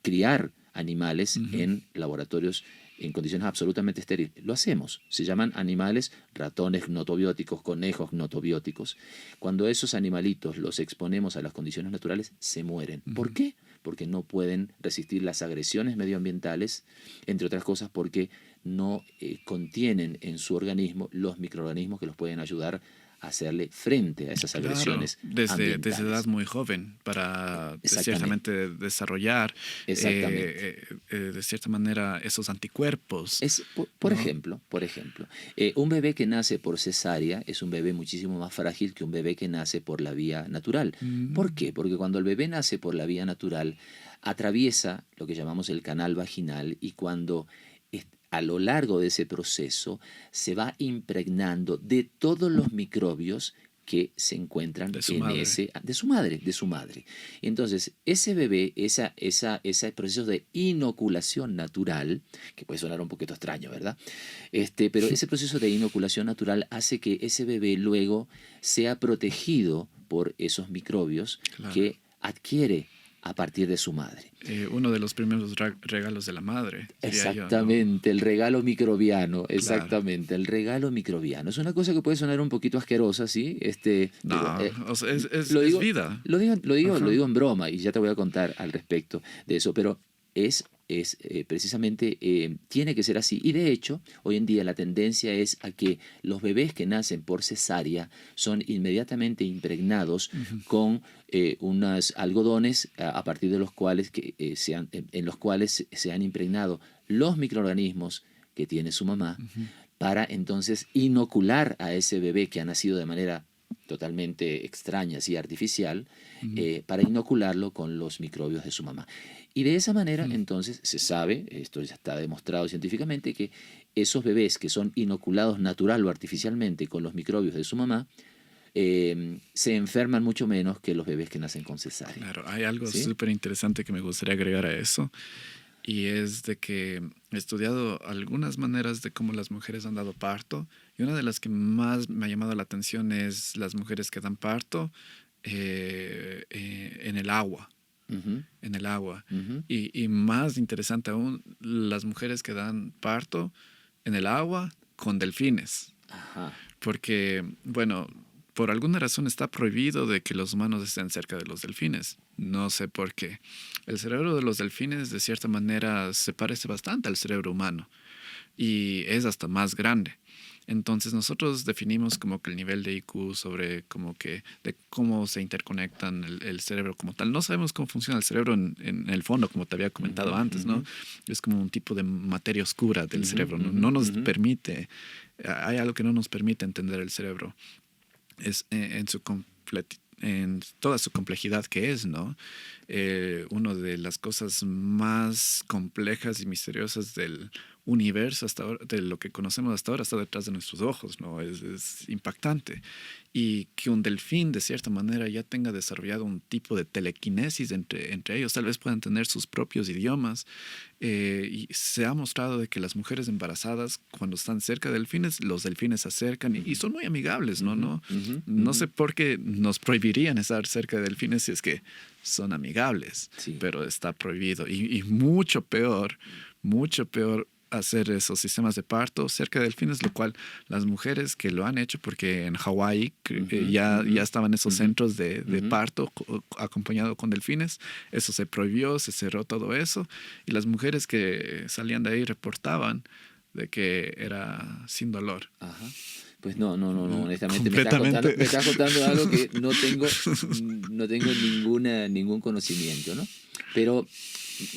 criar animales Ujú. en laboratorios en condiciones absolutamente estériles. Lo hacemos. Se llaman animales, ratones gnotobióticos, conejos gnotobióticos. Cuando esos animalitos los exponemos a las condiciones naturales, se mueren. ¿Por Ujú. qué? Porque no pueden resistir las agresiones medioambientales, entre otras cosas porque no contienen en su organismo los microorganismos que los pueden ayudar a hacerle frente a esas Claro, agresiones desde edad ambientales. muy joven para Exactamente, ciertamente desarrollar exactamente. de cierta manera esos anticuerpos, ¿no? Por ejemplo, un bebé que nace por cesárea es un bebé muchísimo más frágil que un bebé que nace por la vía natural. ¿Por Mm, qué? Porque cuando el bebé nace por la vía natural, atraviesa lo que llamamos el canal vaginal y cuando a lo largo de ese proceso se va impregnando de todos los microbios que se encuentran de su en madre. ese, de su madre. Entonces, ese bebé, ese proceso de inoculación natural, que puede sonar un poquito extraño, ¿verdad? Pero ese proceso de inoculación natural hace que ese bebé luego sea protegido por esos microbios Claro. que adquiere a partir de su madre. Uno de los primeros regalos de la madre, diría yo, ¿no? Exactamente, el regalo microbiano, Claro. exactamente, el regalo microbiano. Es una cosa que puede sonar un poquito asquerosa, ¿sí? Pero No, o sea, lo es digo, vida. lo Ajá. digo en broma y ya te voy a contar al respecto de eso, pero precisamente tiene que ser así. Y de hecho, hoy en día la tendencia es a que los bebés que nacen por cesárea son inmediatamente impregnados Ujú. con unos algodones a partir de los cuales en los cuales se han impregnado los microorganismos que tiene su mamá Ujú. para entonces inocular a ese bebé que ha nacido de manera totalmente extraña, así artificial, Ujú. para inocularlo con los microbios de su mamá. Y de esa manera Ujú. entonces se sabe, esto ya está demostrado científicamente, que esos bebés que son inoculados natural o artificialmente con los microbios de su mamá, se enferman mucho menos que los bebés que nacen con cesárea. Claro, hay algo ¿Sí? súper interesante que me gustaría agregar a eso, y es de que he estudiado algunas maneras de cómo las mujeres han dado parto, y una de las que más me ha llamado la atención es las mujeres que dan parto en el agua, Ujú, en el agua. ujú. Y más interesante aún, las mujeres que dan parto en el agua con delfines. Ajá. Porque, bueno, por alguna razón está prohibido de que los humanos estén cerca de los delfines. No sé por qué. El cerebro de los delfines, de cierta manera, se parece bastante al cerebro humano y es hasta más grande. Entonces nosotros definimos como que el nivel de IQ sobre como que de cómo se interconectan el cerebro como tal. No sabemos cómo funciona el cerebro en el fondo, como te había Ujú, comentado antes, ujú, ¿no? Es como un tipo de materia oscura del ujú, cerebro. No, ujú, no nos ujú. permite, hay algo que no nos permite entender el cerebro. Es en toda su complejidad que es, ¿no? Una de las cosas más complejas y misteriosas del universo hasta ahora, de lo que conocemos hasta ahora, está detrás de nuestros ojos, ¿no? Es impactante. Y que un delfín, de cierta manera, ya tenga desarrollado un tipo de telequinesis entre ellos, tal vez puedan tener sus propios idiomas. Y se ha mostrado de que las mujeres embarazadas, cuando están cerca de delfines, los delfines se acercan y Ujú, son muy amigables, ¿no? ujú, No, ujú, no ujú. sé por qué nos prohibirían estar cerca de delfines si es que son amigables, Sí. pero está prohibido. Y mucho peor hacer esos sistemas de parto cerca de delfines, lo cual las mujeres que lo han hecho, porque en Hawái Ujú, ya ujú, estaban esos ujú, centros de ujú. parto acompañado con delfines, eso se prohibió, se cerró todo eso, y las mujeres que salían de ahí reportaban de que era sin dolor. Ajá. Pues no, no, no, no. Honestamente Completamente. me estás contando algo que no tengo ningún conocimiento, ¿no? Pero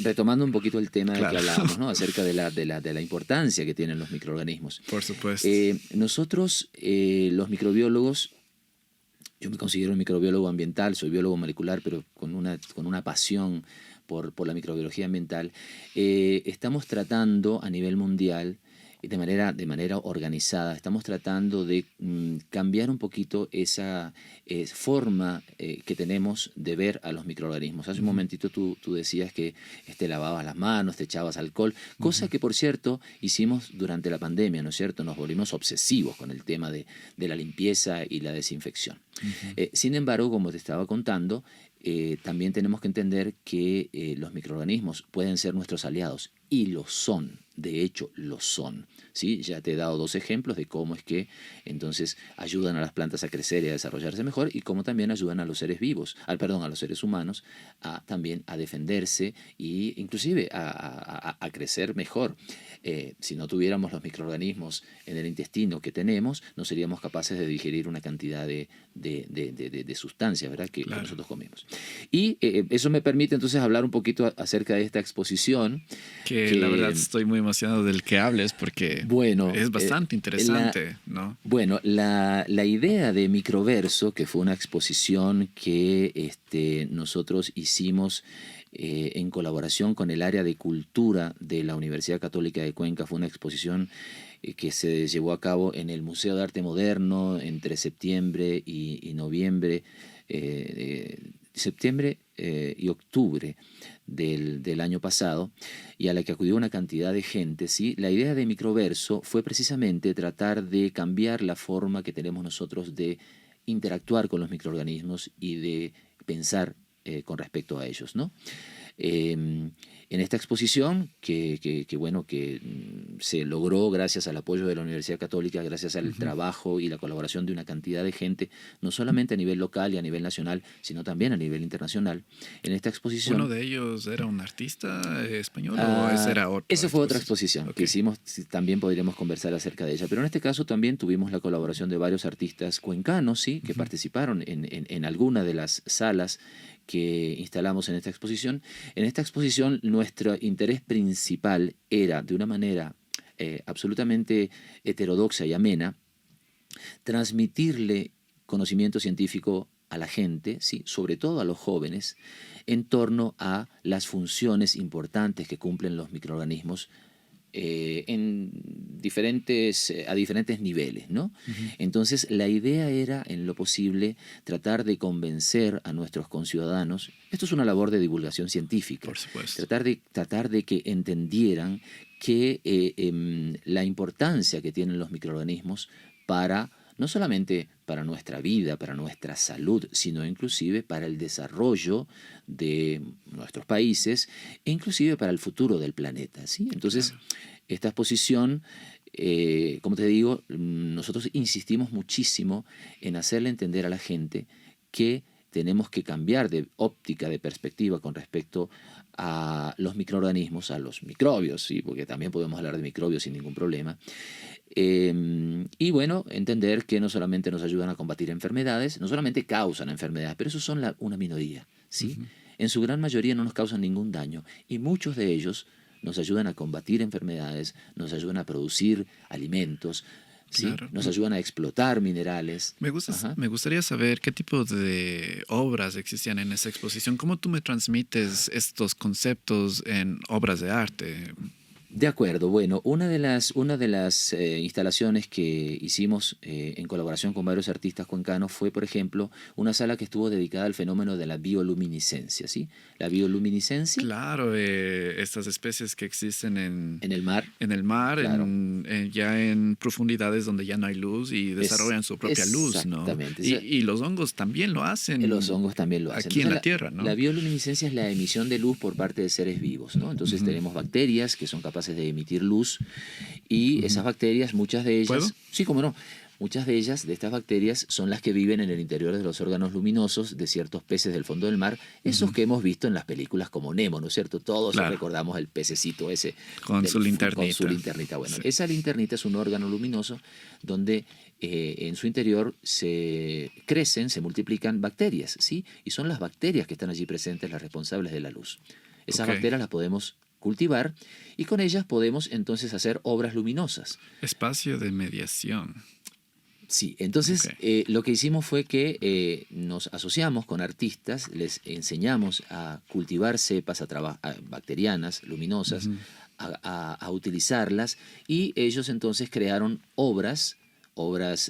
retomando un poquito el tema de que Claro, hablábamos, ¿no? Acerca de la importancia que tienen los microorganismos. por supuesto. Nosotros, los microbiólogos, yo me considero un microbiólogo ambiental, soy biólogo molecular, pero con una pasión por la microbiología ambiental, estamos tratando a nivel mundial de manera organizada, estamos tratando de cambiar un poquito esa forma que tenemos de ver a los microorganismos. Hace un momentito tú decías que lavabas las manos, te echabas alcohol, cosa que, por cierto, hicimos durante la pandemia, ¿no es cierto? Nos volvimos obsesivos con el tema de la limpieza y la desinfección. Sin embargo, como te estaba contando, también tenemos que entender que los microorganismos pueden ser nuestros aliados, y lo son, de hecho lo son, ¿sí? Ya te he dado 2 ejemplos de cómo es que entonces ayudan a las plantas a crecer y a desarrollarse mejor, y cómo también ayudan a los seres vivos, a los seres humanos también a defenderse e inclusive a crecer mejor. Si no tuviéramos los microorganismos en el intestino que tenemos, no seríamos capaces de digerir una cantidad de sustancias, ¿verdad?, que nosotros comemos. Y eso me permite entonces hablar un poquito acerca de esta exposición. Que la verdad estoy muy emocionado del que hables, porque es bastante interesante, ¿no? Bueno, la idea de Microverso, que fue una exposición que nosotros hicimos en colaboración con el área de cultura de la Universidad Católica de Cuenca, fue una exposición que se llevó a cabo en el Museo de Arte Moderno entre septiembre y noviembre, septiembre y octubre del año pasado, y a la que acudió una cantidad de gente, ¿sí? La idea de Microverso fue precisamente tratar de cambiar la forma que tenemos nosotros de interactuar con los microorganismos y de pensar con respecto a ellos, ¿no? En esta exposición que se logró gracias al apoyo de la Universidad Católica, gracias al trabajo y la colaboración de una cantidad de gente, no solamente a nivel local y a nivel nacional, sino también a nivel internacional. En esta exposición... ¿Uno de ellos era un artista español o ese era otro? Esa fue otra exposición que hicimos, también podríamos conversar acerca de ella, pero en este caso también tuvimos la colaboración de varios artistas cuencanos, ¿sí?, que participaron en alguna de las salas que instalamos en esta exposición. En esta exposición nuestro interés principal era, de una manera absolutamente heterodoxa y amena, transmitirle conocimiento científico a la gente, ¿sí?, sobre todo a los jóvenes, en torno a las funciones importantes que cumplen los microorganismos a diferentes niveles, ¿no? Entonces, la idea era, en lo posible, tratar de convencer a nuestros conciudadanos. Esto es una labor de divulgación científica. Por supuesto. Tratar de que entendieran que la importancia que tienen los microorganismos para, no solamente para nuestra vida, para nuestra salud, sino inclusive para el desarrollo de nuestros países e inclusive para el futuro del planeta, ¿sí? Entonces, esta exposición, como te digo, nosotros insistimos muchísimo en hacerle entender a la gente que tenemos que cambiar de óptica, de perspectiva con respecto a los microorganismos, a los microbios, ¿sí?, porque también podemos hablar de microbios sin ningún problema. Y bueno, entender que no solamente nos ayudan a combatir enfermedades, no solamente causan enfermedades, pero esos son una minoría, ¿sí? En su gran mayoría no nos causan ningún daño, y muchos de ellos nos ayudan a combatir enfermedades, nos ayudan a producir alimentos, ¿sí? Nos ayudan a explotar minerales. Me gustaría saber qué tipo de obras existían en esa exposición. ¿Cómo tú me transmites estos conceptos en obras de arte? De acuerdo, bueno, una de las instalaciones que hicimos en colaboración con varios artistas cuencanos fue, por ejemplo, una sala que estuvo dedicada al fenómeno de la bioluminiscencia, ¿sí? La bioluminiscencia... Claro, estas especies que existen en el mar. En el mar, claro. Ya en profundidades donde ya no hay luz y desarrollan su propia luz, ¿no? Exactamente. Y los hongos también lo hacen. Los hongos también lo hacen. Aquí en la Tierra, ¿no? La bioluminiscencia es la emisión de luz por parte de seres vivos, ¿no? Entonces tenemos bacterias que son capaces de emitir luz, y esas bacterias, muchas de ellas... ¿Puedo? Sí, cómo no. Muchas de estas bacterias son las que viven en el interior de los órganos luminosos de ciertos peces del fondo del mar, esos que hemos visto en las películas como Nemo, ¿no es cierto? Todos recordamos el pececito ese. Con su linternita. Con su linternita. Bueno, sí. Esa linternita es un órgano luminoso donde en su interior se multiplican bacterias, ¿sí? Y son las bacterias que están allí presentes las responsables de la luz. Esas bacterias las podemos cultivar y con ellas podemos entonces hacer obras luminosas. Espacio de mediación. Sí, entonces lo que hicimos fue que nos asociamos con artistas, les enseñamos a cultivar cepas bacterianas, luminosas, a utilizarlas, y ellos entonces crearon obras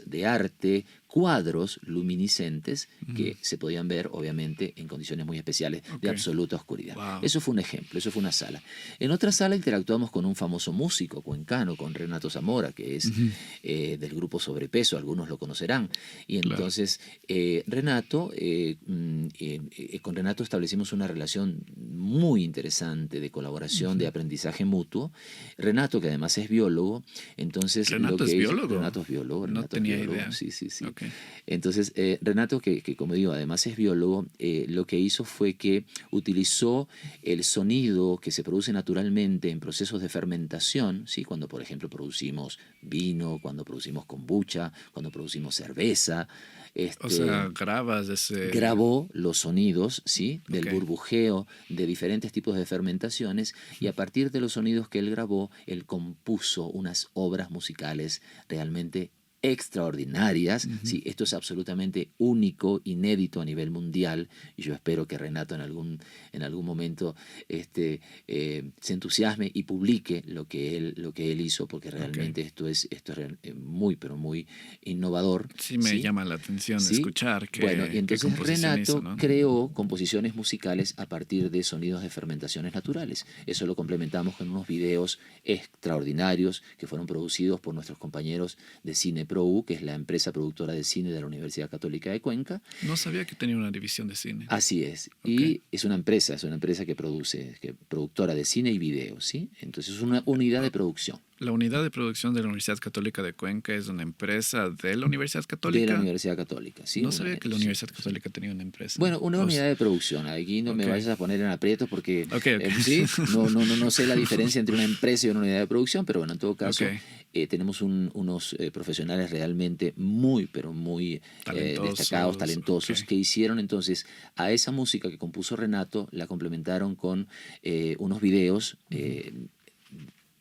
de arte, cuadros luminiscentes que se podían ver, obviamente, en condiciones muy especiales de absoluta oscuridad. Wow. Eso fue un ejemplo, eso fue una sala. En otra sala interactuamos con un famoso músico cuencano, con Renato Zamora, que es del grupo Sobrepeso, algunos lo conocerán. Y entonces con Renato establecimos una relación muy interesante de colaboración, de aprendizaje mutuo. Renato, que además es biólogo, entonces... ¿Renato es biólogo? Renato es biólogo. No tenía idea. Sí. Okay. Entonces, Renato, que como digo, además es biólogo, lo que hizo fue que utilizó el sonido que se produce naturalmente en procesos de fermentación, ¿sí? Cuando, por ejemplo, producimos vino, cuando producimos kombucha, cuando producimos cerveza. O sea, grabó los sonidos, ¿sí? Del burbujeo de diferentes tipos de fermentaciones, y a partir de los sonidos que él grabó, él compuso unas obras musicales realmente extraordinarias. Sí, esto es absolutamente único, inédito a nivel mundial, y yo espero que Renato en algún momento se entusiasme y publique lo que él hizo, porque realmente esto es muy, pero muy innovador. Sí, me llama la atención escuchar que... Bueno, y entonces Renato hizo, ¿no? creó composiciones musicales a partir de sonidos de fermentaciones naturales. Eso lo complementamos con unos videos extraordinarios que fueron producidos por nuestros compañeros de Cine ProU, que es la empresa productora de cine de la Universidad Católica de Cuenca. No sabía que tenía una división de cine. Así es. Y es una empresa que produce, productora de cine y video, ¿sí? Entonces es una unidad de producción. La unidad de producción de la Universidad Católica de Cuenca es una empresa de la Universidad Católica. De la Universidad Católica, sí. No sabía que la Universidad Católica tenía una empresa. Bueno, una unidad de producción. Aquí no me vayas a poner en aprietos porque ¿sí? No sé la diferencia entre una empresa y una unidad de producción, pero bueno, en todo caso tenemos unos profesionales realmente muy, pero muy destacados, talentosos, que hicieron entonces a esa música que compuso Renato, la complementaron con unos videos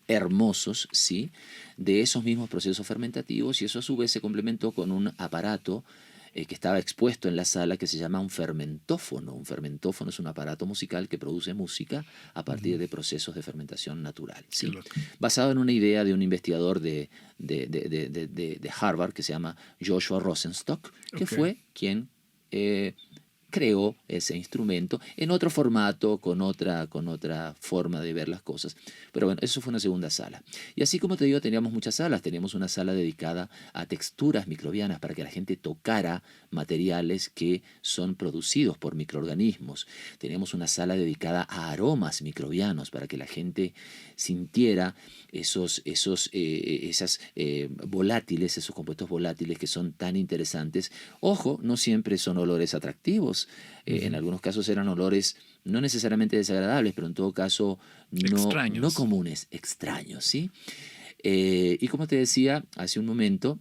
hermosos, ¿sí? De esos mismos procesos fermentativos, y eso a su vez se complementó con un aparato que estaba expuesto en la sala, que se llama un fermentófono. Un fermentófono es un aparato musical que produce música a partir de procesos de fermentación natural, ¿sí? Basado en una idea de un investigador de Harvard que se llama Joshua Rosenstock, que fue quien creó ese instrumento en otro formato, con otra forma de ver las cosas. Pero bueno, eso fue una segunda sala. Y así como te digo, teníamos muchas salas. Teníamos una sala dedicada a texturas microbianas para que la gente tocara materiales que son producidos por microorganismos. Teníamos una sala dedicada a aromas microbianos para que la gente sintiera esos volátiles, esos compuestos volátiles que son tan interesantes. Ojo, no siempre son olores atractivos. En algunos casos eran olores no necesariamente desagradables, pero en todo caso no comunes, extraños, ¿sí? Y como te decía hace un momento,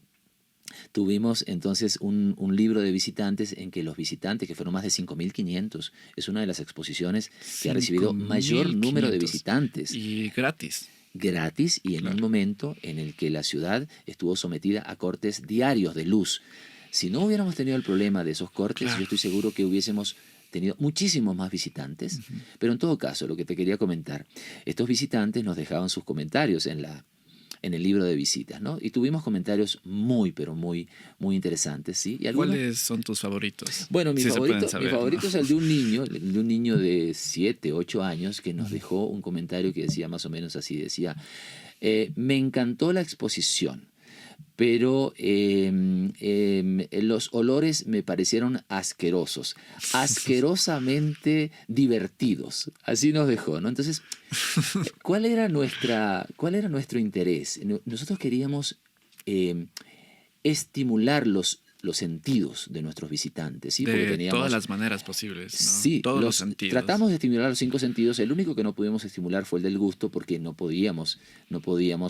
tuvimos entonces un libro de visitantes en que los visitantes, que fueron más de 5.500, es una de las exposiciones que ha recibido mayor número de visitantes. Y gratis. Gratis, y en un momento en el que la ciudad estuvo sometida a cortes diarios de luz. Si no hubiéramos tenido el problema de esos cortes, yo estoy seguro que hubiésemos tenido muchísimos más visitantes. Pero en todo caso, lo que te quería comentar, estos visitantes nos dejaban sus comentarios en el libro de visitas, ¿no? Y tuvimos comentarios muy, pero muy, muy interesantes, ¿sí? Y ¿cuáles son tus favoritos? Bueno, mi favorito es el de un niño de 7, 8 años que nos dejó un comentario que decía más o menos así, decía, me encantó la exposición, pero los olores me parecieron asquerosos, asquerosamente divertidos. Así nos dejó, ¿no? Entonces, ¿cuál era nuestro interés? Nosotros queríamos estimular los sentidos de nuestros visitantes, ¿sí? De todas las maneras posibles, ¿no? Sí, todos los sentidos. Tratamos de estimular los 5 sentidos. El único que no pudimos estimular fue el del gusto, porque no podíamos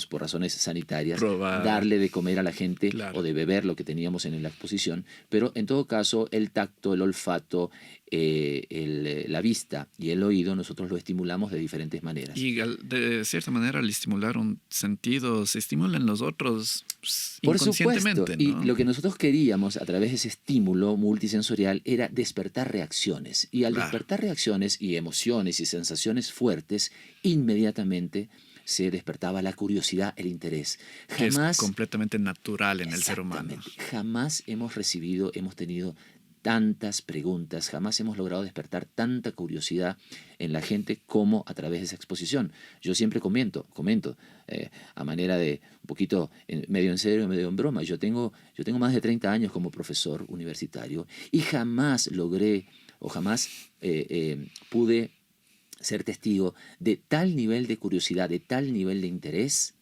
por razones sanitarias darle de comer a la gente o de beber lo que teníamos en la exposición. Pero en todo caso, el tacto, el olfato, la vista y el oído, nosotros lo estimulamos de diferentes maneras. Y de cierta manera, al estimular un sentido, se estimulan los otros por inconscientemente, supuesto, ¿no? Y lo que nosotros queríamos a través de ese estímulo multisensorial era despertar reacciones. Y al despertar reacciones y emociones y sensaciones fuertes, inmediatamente se despertaba la curiosidad, el interés. Que es completamente natural en el ser humano. Jamás hemos tenido tantas preguntas, jamás hemos logrado despertar tanta curiosidad en la gente como a través de esa exposición. Yo siempre comento a manera de un poquito medio en serio, medio en broma. Yo tengo más de 30 años como profesor universitario y jamás logré o jamás pude ser testigo de tal nivel de curiosidad, de tal nivel de interés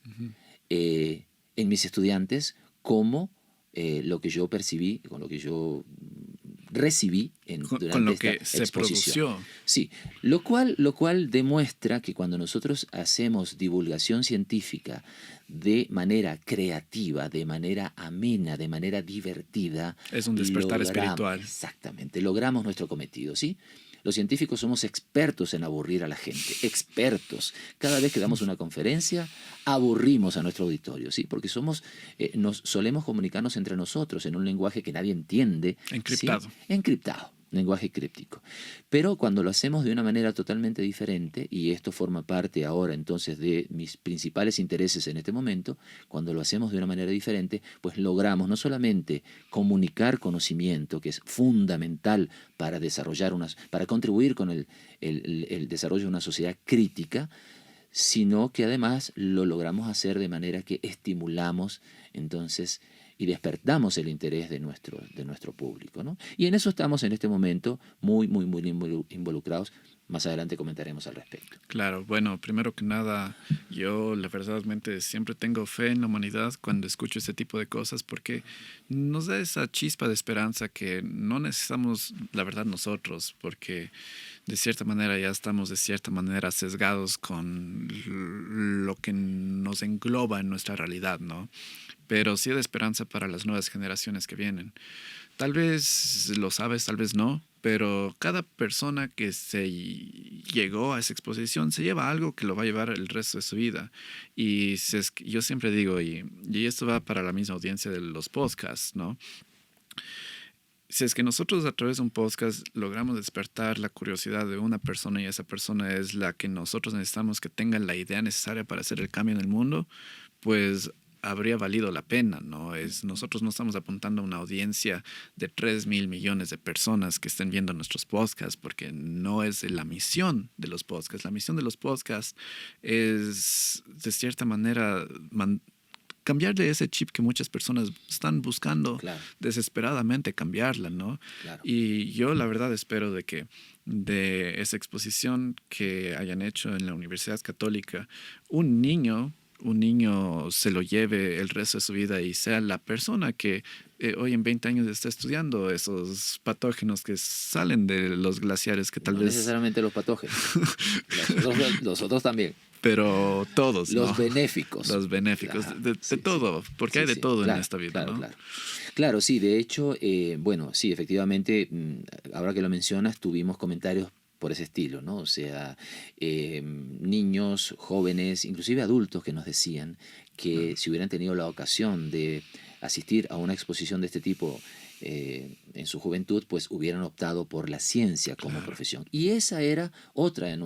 en mis estudiantes como lo que yo percibí, con lo que yo recibí durante con lo esta que se exposición. produció. Sí, lo cual demuestra que cuando nosotros hacemos divulgación científica de manera creativa, de manera amena, de manera divertida, es un despertar espiritual. Exactamente, logramos nuestro cometido, ¿sí? Los científicos somos expertos en aburrir a la gente, expertos. Cada vez que damos una conferencia, aburrimos a nuestro auditorio, ¿sí? Porque nos solemos comunicarnos entre nosotros en un lenguaje que nadie entiende. Encriptado. ¿Sí? Encriptado, lenguaje críptico. Pero cuando lo hacemos de una manera totalmente diferente, y esto forma parte ahora entonces de mis principales intereses en este momento, cuando lo hacemos de una manera diferente, pues logramos no solamente comunicar conocimiento, que es fundamental para para contribuir con el desarrollo de una sociedad crítica, sino que además lo logramos hacer de manera que estimulamos entonces y despertamos el interés de nuestro público, ¿no? Y en eso estamos en este momento muy involucrados. Más adelante comentaremos al respecto. Claro, bueno, primero que nada, yo la verdaderamente siempre tengo fe en la humanidad cuando escucho este tipo de cosas porque nos da esa chispa de esperanza que no necesitamos, la verdad, nosotros, porque de cierta manera ya estamos de cierta manera sesgados con lo que nos engloba en nuestra realidad, ¿no? Pero sí de esperanza para las nuevas generaciones que vienen. Tal vez lo sabes, tal vez no, pero cada persona que se llegó a esa exposición se lleva algo que lo va a llevar el resto de su vida. Y yo siempre digo, y esto va para la misma audiencia de los podcasts, ¿no? Si es que nosotros a través de un podcast logramos despertar la curiosidad de una persona y esa persona es la que nosotros necesitamos que tenga la idea necesaria para hacer el cambio en el mundo, pues habría valido la pena, ¿no? Nosotros no estamos apuntando a una audiencia de 3.000 millones de personas que estén viendo nuestros podcasts, porque no es la misión de los podcasts. La misión de los podcasts es, de cierta manera, cambiarle ese chip que muchas personas están buscando desesperadamente cambiarla, ¿no? Claro. Y yo la verdad espero de que de esa exposición que hayan hecho en la Universidad Católica, un niño se lo lleve el resto de su vida y sea la persona que hoy en 20 años está estudiando esos patógenos que salen de los glaciares que tal no vez... necesariamente los patógenos, los otros también. Pero todos, los ¿no? benéficos. Los benéficos, claro, de todo, porque hay de todo en esta vida, claro, ¿no? Claro, sí, de hecho, bueno, sí, efectivamente, ahora que lo mencionas, tuvimos comentarios por ese estilo, ¿no? O sea, niños, jóvenes, inclusive adultos que nos decían que si hubieran tenido la ocasión de asistir a una exposición de este tipo en su juventud, pues hubieran optado por la ciencia como profesión. Y esa era otra de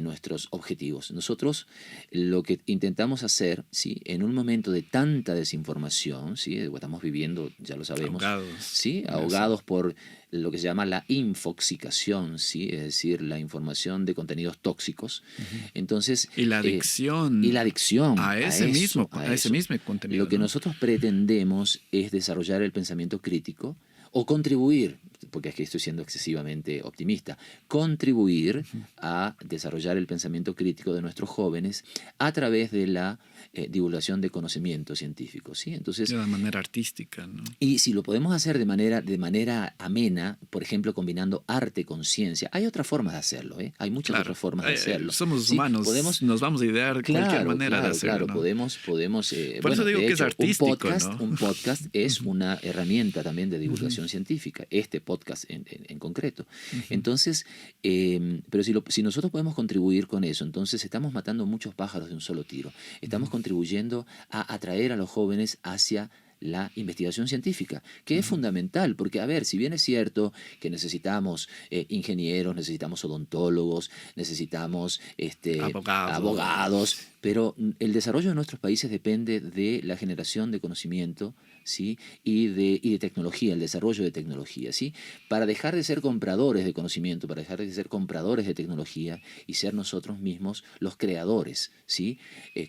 nuestros objetivos. Nosotros lo que intentamos hacer, ¿sí? En un momento de tanta desinformación, ¿sí? Estamos viviendo, ya lo sabemos, ¿sí? Ahogados por lo que se llama la infoxicación, ¿sí? Es decir, la información de contenidos tóxicos. Entonces, y la adicción. A ese mismo contenido. Lo que nosotros pretendemos es desarrollar el pensamiento crítico o contribuir, porque es que estoy siendo excesivamente optimista, contribuir a desarrollar el pensamiento crítico de nuestros jóvenes a través de la divulgación de conocimiento científico, ¿sí? Entonces, de manera artística, ¿no? Y si lo podemos hacer de manera amena, por ejemplo, combinando arte con ciencia, hay otras formas de hacerlo, ¿eh? Hay muchas otras formas de hacerlo. Somos ¿sí? humanos, nos vamos a idear cualquier manera de hacerlo. Claro, podemos por eso digo que es artístico, un podcast es una herramienta también de divulgación científica, este podcast en concreto. Entonces, pero si nosotros podemos contribuir con eso, entonces estamos matando muchos pájaros de un solo tiro. Estamos contribuyendo a atraer a los jóvenes hacia la investigación científica, que es fundamental, porque, a ver, si bien es cierto que necesitamos ingenieros, necesitamos odontólogos, necesitamos abogados, pero el desarrollo de nuestros países depende de la generación de conocimiento, ¿sí? y de tecnología, el desarrollo de tecnología, ¿sí? Para dejar de ser compradores de conocimiento, para dejar de ser compradores de tecnología y ser nosotros mismos los creadores, ¿sí?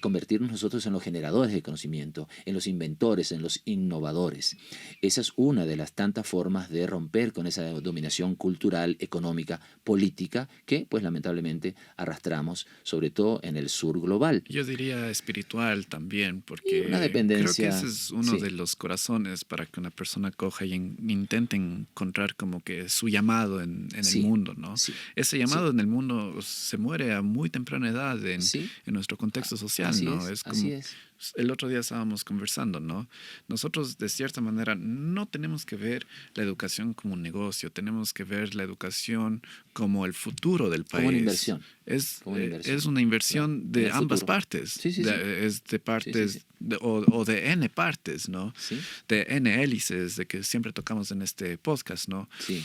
Convertirnos nosotros en los generadores de conocimiento, en los inventores, en los innovadores. Esa es una de las tantas formas de romper con esa dominación cultural, económica, política que, pues lamentablemente, arrastramos, sobre todo en el sur global. Yo diría espiritual también, Y porque una creo que dependencia, ese es uno sí, de los corazones para que una persona coja y intente encontrar como que su llamado en el sí, mundo, ¿no? sí, Ese sí, llamado en el mundo se muere a muy temprana edad sí, en nuestro contexto social, así ¿no? es, Es así como es. el otro día estábamos conversando, ¿no? Nosotros de cierta manera no tenemos que ver la educación como un negocio, tenemos que ver la educación como el futuro del Como una país. inversión, Es, como una es inversión, una claro, inversión en de el ambas futuro. partes, Sí, sí, sí, es de sí, sí, sí, partes o de N partes, ¿no? sí, De N hélices, de que siempre tocamos en este podcast, ¿no? sí,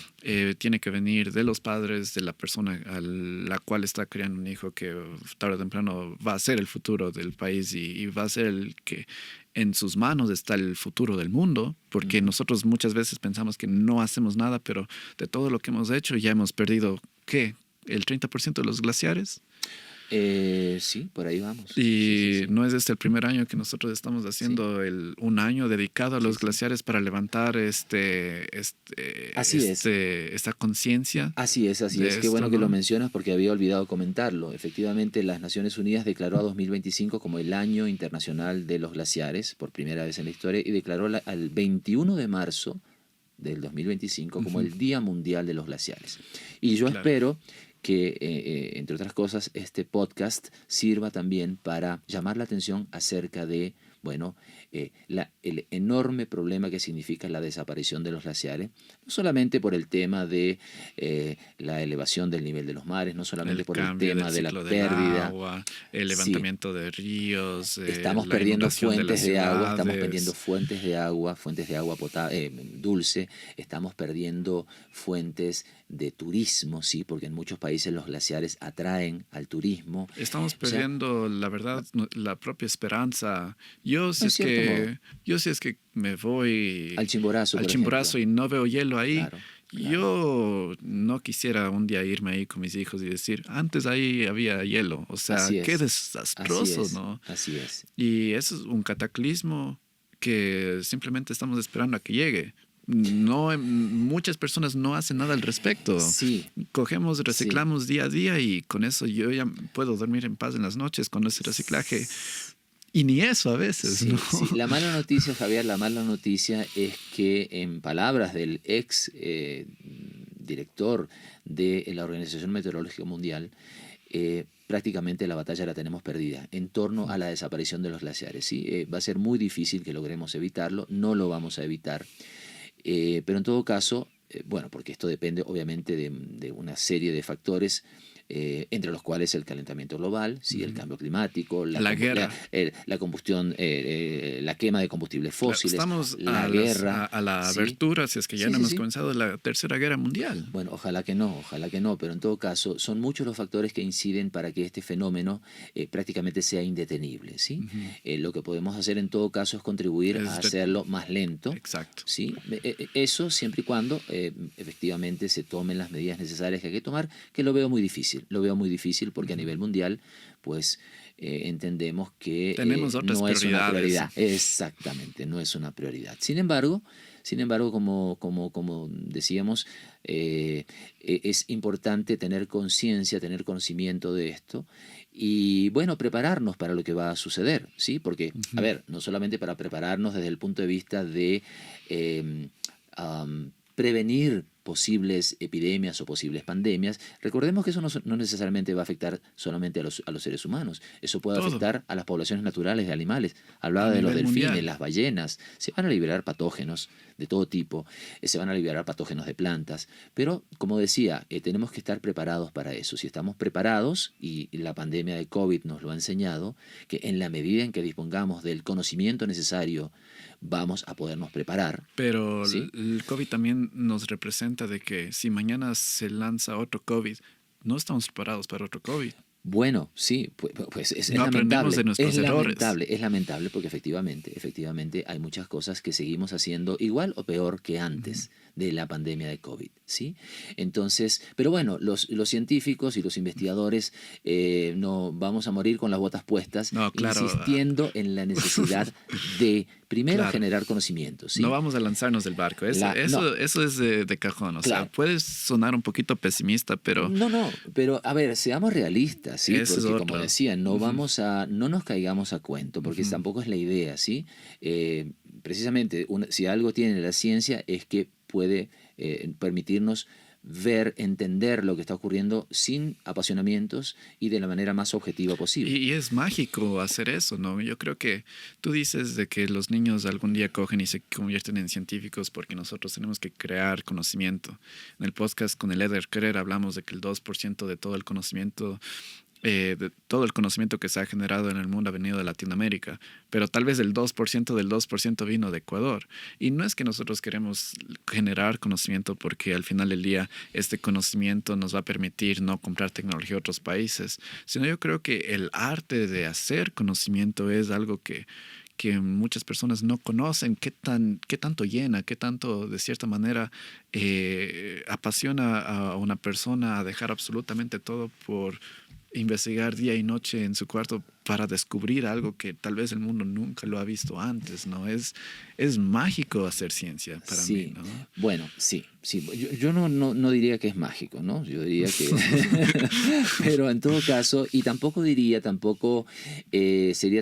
Tiene que venir de los padres, de la persona a la cual está criando un hijo que tarde o temprano va a ser el futuro del país y va a ser el que en sus manos está el futuro del mundo, porque nosotros muchas veces pensamos que no hacemos nada, pero de todo lo que hemos hecho ya hemos perdido, ¿qué? ¿El 30% de los glaciares? sí, por ahí vamos. Sí, sí, Y sí. no es este el primer año que nosotros estamos Sí, haciendo un año dedicado a sí, los sí. glaciares para levantar Así es. esta conciencia Así es, así es. de Qué esto, bueno que lo ¿no? mencionas porque había olvidado comentarlo. Efectivamente, las Naciones Unidas declaró a 2025 como el Año Internacional de los Glaciares, por primera vez en la historia, y declaró al 21 de marzo del 2025 como Ujú, el Día Mundial de los Glaciares. Y yo claro. espero que, entre otras cosas, este podcast sirva también para llamar la atención acerca de, bueno, el enorme problema que significa la desaparición de los glaciares, no solamente por el tema de la elevación del nivel de los mares, no solamente El por el cambio del tema de la ciclo del pérdida. agua, el Sí, levantamiento de ríos, estamos la perdiendo inundación de las fuentes de agua, estamos perdiendo ciudades. fuentes de agua dulce, estamos perdiendo fuentes de turismo, sí, porque en muchos países los glaciares atraen al turismo. Estamos O sea, perdiendo, la verdad, la propia esperanza. Yo si en es cierto modo, que, yo si es que me voy al Chimborazo, al por ejemplo. Chimborazo y no veo hielo ahí, Claro, claro. yo no quisiera un día irme ahí con mis hijos y decir, antes ahí había hielo. O sea, Así qué es, así desastroso, es, ¿no? así es. Y eso es un cataclismo que simplemente estamos esperando a que llegue. No, muchas personas no hacen nada al respecto. Sí, Cogemos, sí. reciclamos día a día y con eso yo ya puedo dormir en paz en las noches con ese reciclaje. Y ni eso a veces, ¿no? Sí, sí. La mala noticia, Javier, la mala noticia es que en palabras del ex director de la Organización Meteorológica Mundial, prácticamente la batalla la tenemos perdida en torno a la desaparición de los glaciares. ¿Sí? Va a ser muy difícil que logremos evitarlo, no lo vamos a evitar, pero en todo caso, bueno, porque esto depende obviamente de una serie de factores, entre los cuales el calentamiento global, ¿sí? El cambio climático, La guerra. la combustión, la quema de combustibles fósiles, Estamos la guerra, a la ¿sí? abertura, si es que ya Sí, no sí, hemos sí. comenzado la Tercera Guerra Mundial. Bueno, ojalá que no, pero en todo caso son muchos los factores que inciden para que este fenómeno prácticamente sea indetenible, ¿sí? Lo que podemos hacer en todo caso es contribuir a Es de- hacerlo más lento, Exacto. ¿sí? Eso siempre y cuando efectivamente se tomen las medidas necesarias que hay que tomar, que lo veo muy difícil porque a nivel mundial, pues entendemos que Tenemos otras no es una prioridades. prioridad, exactamente, no es una prioridad. Sin embargo, como decíamos, es importante tener conciencia, tener conocimiento de esto y, bueno, prepararnos para lo que va a suceder, ¿sí? Porque, a ver, no solamente para prepararnos desde el punto de vista de prevenir posibles epidemias o posibles pandemias, recordemos que eso no necesariamente va a afectar solamente a los seres humanos, eso puede Todo. afectar a las poblaciones naturales de animales. A Hablaba de los nivel delfines, mundial. las ballenas, se van a liberar patógenos de todo tipo, se van a liberar patógenos de plantas, pero como decía, tenemos que estar preparados para eso. Si estamos preparados, y la pandemia de COVID nos lo ha enseñado, que en la medida en que dispongamos del conocimiento necesario vamos a podernos preparar. Pero ¿sí? el COVID también nos representa de que si mañana se lanza otro COVID, no estamos preparados para otro COVID. Bueno, sí, pues es No aprendemos de nuestros errores. es lamentable porque efectivamente hay muchas cosas que seguimos haciendo igual o peor que antes de la pandemia de COVID, ¿sí? Entonces, pero bueno, los científicos y los investigadores no vamos a morir con las botas puestas, No, claro. insistiendo en la necesidad de primero Claro. generar conocimiento, ¿sí? No vamos a lanzarnos del barco. Eso es de cajón. O Claro. sea, puedes sonar un poquito pesimista, pero No, pero a ver, seamos realistas, ¿sí? Ese es Porque otro. como decía, no nos caigamos a cuento, porque tampoco es la idea, ¿sí? Precisamente, si algo tiene la ciencia es que puede permitirnos ver, entender lo que está ocurriendo sin apasionamientos y de la manera más objetiva posible. Y es mágico hacer eso, ¿no? Yo creo que tú dices de que los niños algún día cogen y se convierten en científicos porque nosotros tenemos que crear conocimiento. En el podcast con el Eder Kerer hablamos de que el 2% de todo el conocimiento que se ha generado en el mundo ha venido de Latinoamérica, pero tal vez el 2% del 2% vino de Ecuador. Y no es que nosotros queremos generar conocimiento porque al final del día este conocimiento nos va a permitir no comprar tecnología de otros países, sino yo creo que el arte de hacer conocimiento es algo que muchas personas no conocen, qué tanto llena, qué tanto de cierta manera apasiona a una persona a dejar absolutamente todo por investigar día y noche en su cuarto para descubrir algo que tal vez el mundo nunca lo ha visto antes, ¿no? Es mágico hacer ciencia para mí, ¿no? Bueno, sí. Yo no diría que es mágico, ¿no? Yo diría que... Pero en todo caso, y tampoco sería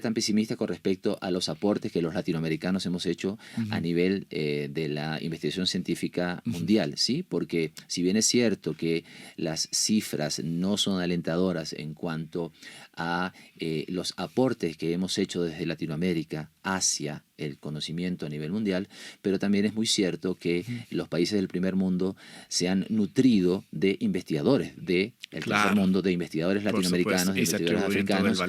tan pesimista con respecto a los aportes que los latinoamericanos hemos hecho a nivel de la investigación científica mundial, ¿sí? Porque si bien es cierto que las cifras no son alentadoras en cuanto a los aportes que hemos hecho desde Latinoamérica hacia el conocimiento a nivel mundial, pero también es muy cierto que los países del primer mundo se han nutrido de investigadores del tercer mundo, de investigadores latinoamericanos, de investigadores africanos,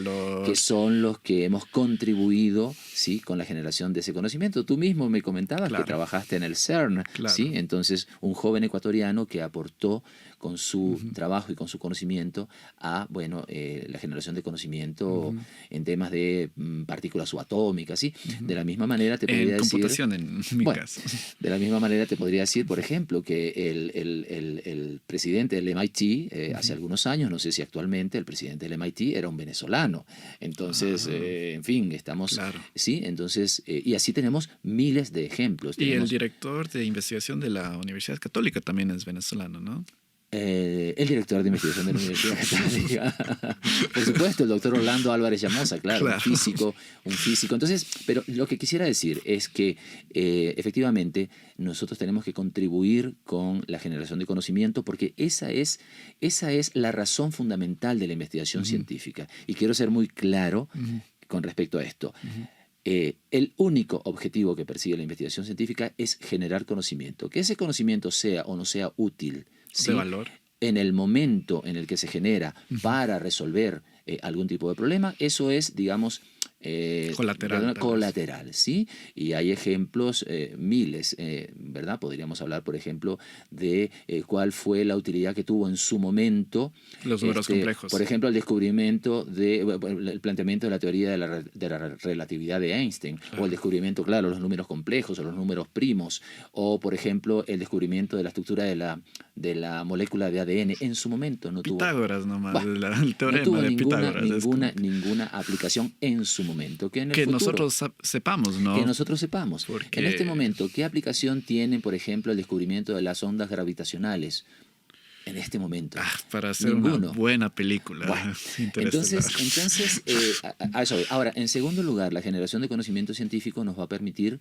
que son los que hemos contribuido, ¿sí?, con la generación de ese conocimiento. Tú mismo me comentabas que trabajaste en el CERN, ¿sí? Entonces, un joven ecuatoriano que aportó con su trabajo y con su conocimiento a, la generación de conocimiento en temas de partículas subatómicas, ¿sí? De la misma manera te podría decir... computación, en mi caso. De la misma manera te podría decir, por ejemplo, que el presidente del MIT, hace algunos años, no sé si actualmente, el presidente del MIT era un venezolano. Entonces, en fin, estamos... Claro. Sí, entonces, y así tenemos miles de ejemplos. Y el director de investigación de la Universidad Católica también es venezolano, ¿no? El director de investigación de la Universidad Católica. Por supuesto, el doctor Orlando Álvarez Llamosa, claro. Un físico. Entonces, pero lo que quisiera decir es que efectivamente nosotros tenemos que contribuir con la generación de conocimiento porque esa es la razón fundamental de la investigación científica. Y quiero ser muy claro con respecto a esto. El único objetivo que persigue la investigación científica es generar conocimiento. Que ese conocimiento sea o no sea útil, ¿sí?, de valor, en el momento en el que se genera para resolver algún tipo de problema, eso es, digamos, colateral, ¿sí? Y hay ejemplos miles, ¿verdad? Podríamos hablar, por ejemplo, de cuál fue la utilidad que tuvo en su momento los números complejos. Por ejemplo, el planteamiento de la teoría de la relatividad de Einstein, o el descubrimiento, claro, los números complejos o los números primos, o, por ejemplo, el descubrimiento de la estructura de la molécula de ADN. En su momento no tuvo... Pitágoras nomás, el teorema no tuvo de Pitágoras. Ninguna aplicación en su momento. Que nosotros sepamos, ¿no? Que nosotros sepamos. Porque... En este momento, ¿qué aplicación tiene, por ejemplo, el descubrimiento de las ondas gravitacionales? En este momento. Para hacer una buena película. Bueno, entonces a eso voy. Ahora, en segundo lugar, la generación de conocimiento científico nos va a permitir,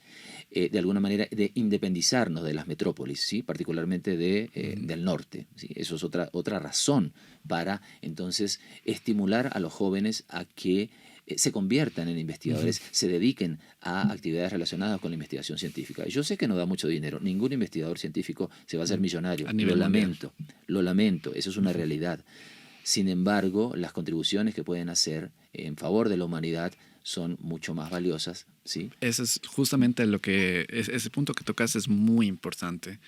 de alguna manera, de independizarnos de las metrópolis, ¿sí?, particularmente del norte, ¿sí? Eso es otra razón para, entonces, estimular a los jóvenes a que se conviertan en investigadores, se dediquen a actividades relacionadas con la investigación científica. Yo sé que no da mucho dinero, ningún investigador científico se va a hacer millonario, lo lamento, eso es una realidad. Sin embargo, las contribuciones que pueden hacer en favor de la humanidad son mucho más valiosas, ¿sí? Ese es justamente ese punto que tocas es muy importante.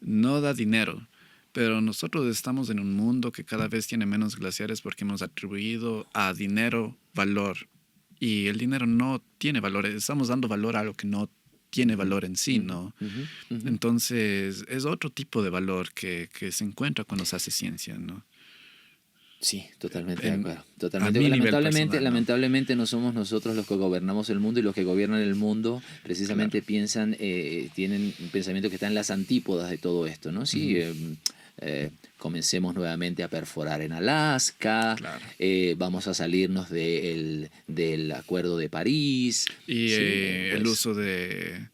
No da dinero, pero nosotros estamos en un mundo que cada vez tiene menos glaciares porque hemos atribuido a dinero valor. Y el dinero no tiene valor. Estamos dando valor a lo que no tiene valor en sí, ¿no? Entonces, es otro tipo de valor que se encuentra cuando se hace ciencia, ¿no? Sí, totalmente de acuerdo. A Totalmente. mi nivel personal, ¿no? Lamentablemente no somos nosotros los que gobernamos el mundo, y los que gobiernan el mundo precisamente Claro. tienen un pensamiento que está en las antípodas de todo esto, ¿no? Sí, comencemos nuevamente a perforar en Alaska, Claro. vamos a salirnos del Acuerdo de París. Y Sí, el pues, uso de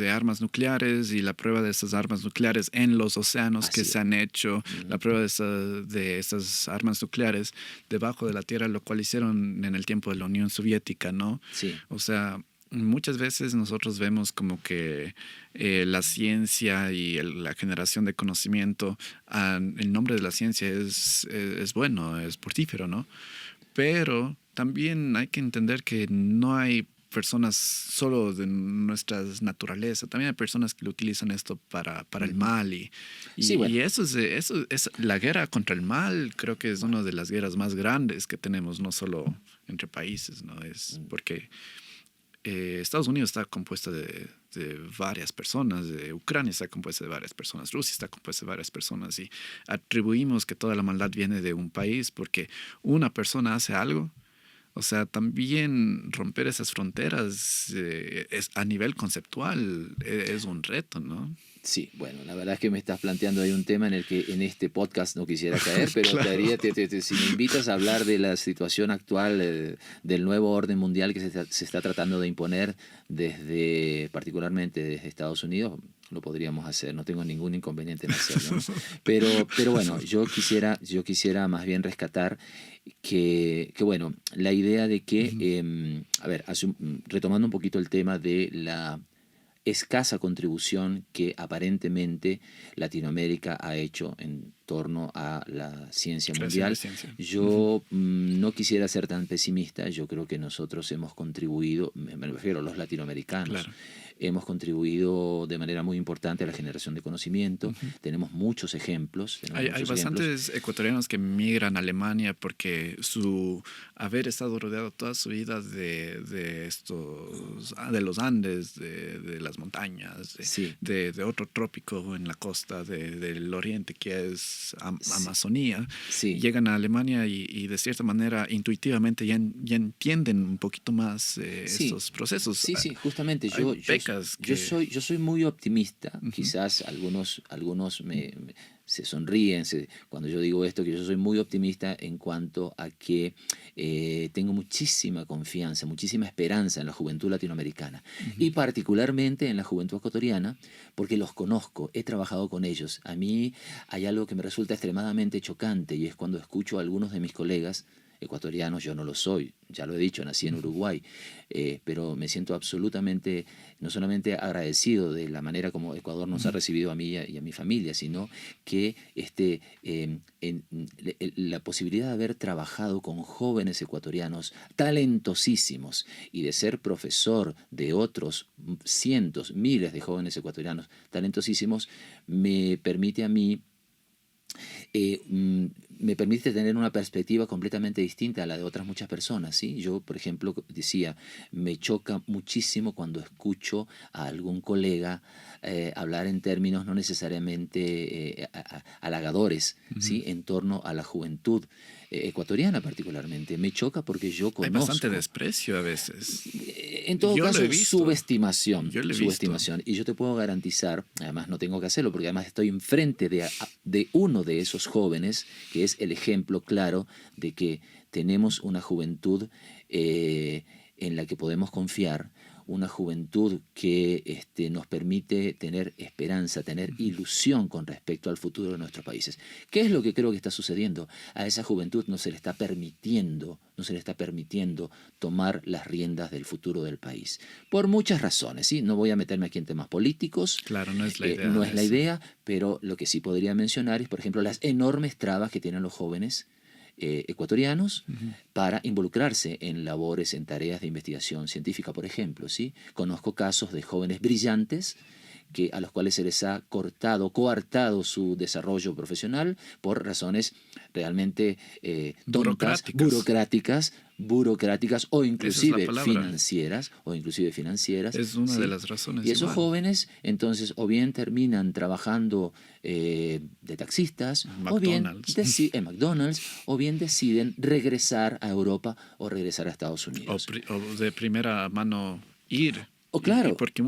armas nucleares y la prueba de esas armas nucleares en los océanos que así se es. han hecho, la prueba de esas armas nucleares debajo de la tierra, lo cual hicieron en el tiempo de la Unión Soviética, ¿no? Sí. O sea, muchas veces nosotros vemos como que la ciencia y la generación de conocimiento, el nombre de la ciencia es bueno, es portífero, ¿no? Pero también hay que entender que no hay personas solo de nuestras naturaleza, también hay personas que lo utilizan esto para el mal Sí, bueno. y eso es la guerra contra el mal, creo que es una de las guerras más grandes que tenemos, no solo entre países, ¿no? Es porque Estados Unidos está compuesta de varias personas, de Ucrania está compuesta de varias personas, Rusia está compuesta de varias personas y atribuimos que toda la maldad viene de un país porque una persona hace algo. O sea, también romper esas fronteras es, a nivel conceptual es un reto, ¿no? Sí, bueno, la verdad es que me estás planteando ahí un tema en el que en este podcast no quisiera caer, pero Claro. si me invitas a hablar de la situación actual, del nuevo orden mundial que se está tratando de imponer particularmente desde Estados Unidos, lo podríamos hacer, no tengo ningún inconveniente en hacerlo, ¿no? Pero bueno, yo quisiera más bien rescatar que bueno, la idea de que, Ujú. a ver, retomando un poquito el tema de la escasa contribución que aparentemente Latinoamérica ha hecho en torno a la ciencia Creación de mundial. ciencia. Ujú. Yo no quisiera ser tan pesimista, yo creo que nosotros hemos contribuido, me refiero a los latinoamericanos, Claro. hemos contribuido de manera muy importante a la generación de conocimiento, Ujú. tenemos muchos ejemplos, Hay bastantes ecuatorianos que migran a Alemania porque su haber estado rodeado toda su vida de estos, de los Andes, de las montañas, Sí, de otro trópico en la costa del oriente que es sí, Amazonía, sí. llegan a Alemania y de cierta manera intuitivamente ya entienden un poquito más Sí, estos procesos. sí, sí, justamente Hay becas que... yo soy muy optimista. Ujú. Quizás algunos se sonríen cuando yo digo esto, que yo soy muy optimista en cuanto a que tengo muchísima confianza, muchísima esperanza en la juventud latinoamericana Ujú. y particularmente en la juventud ecuatoriana, porque los conozco, he trabajado con ellos. A mí hay algo que me resulta extremadamente chocante, y es cuando escucho a algunos de mis colegas ecuatorianos. Yo no lo soy, ya lo he dicho, nací en Ujú. Uruguay, pero me siento absolutamente, no solamente agradecido de la manera como Ecuador nos ha Ujú. recibido a mí y a mi familia, sino que la posibilidad de haber trabajado con jóvenes ecuatorianos talentosísimos y de ser profesor de otros cientos, miles de jóvenes ecuatorianos talentosísimos, me permite a mí eh, mm, me permite tener una perspectiva completamente distinta a la de otras muchas personas, ¿sí? Yo, por ejemplo, decía, me choca muchísimo cuando escucho a algún colega hablar en términos no necesariamente halagadores, Ujú. ¿sí? En torno a la juventud ecuatoriana particularmente. Me choca porque yo Hay bastante conozco. desprecio a veces. En todo Yo lo he caso, visto. subestimación, Yo lo he visto. subestimación. Y yo te puedo garantizar, además no tengo que hacerlo, porque además estoy enfrente de uno de esos jóvenes, que es el ejemplo claro de que tenemos una juventud en la que podemos confiar, una juventud que nos permite tener esperanza, tener Ujú. ilusión con respecto al futuro de nuestros países. ¿Qué es lo que creo que está sucediendo? A esa juventud no se le está permitiendo, no se le está permitiendo tomar las riendas del futuro del país. Por muchas razones, ¿sí? No voy a meterme aquí en temas políticos, Claro, no es la idea no de es la eso. idea, pero lo que sí podría mencionar es, por ejemplo, las enormes trabas que tienen los jóvenes ecuatorianos para involucrarse en labores, en tareas de investigación científica, por ejemplo, ¿sí? Conozco casos de jóvenes brillantes a los cuales se les ha coartado su desarrollo profesional por razones realmente tontas, burocráticas o inclusive financieras. Es una ¿sí? de las razones. Y esos igual. jóvenes entonces o bien terminan trabajando de taxistas o bien en McDonald's o bien deciden regresar a Europa o regresar a Estados Unidos. O de primera mano ir. Claro, porque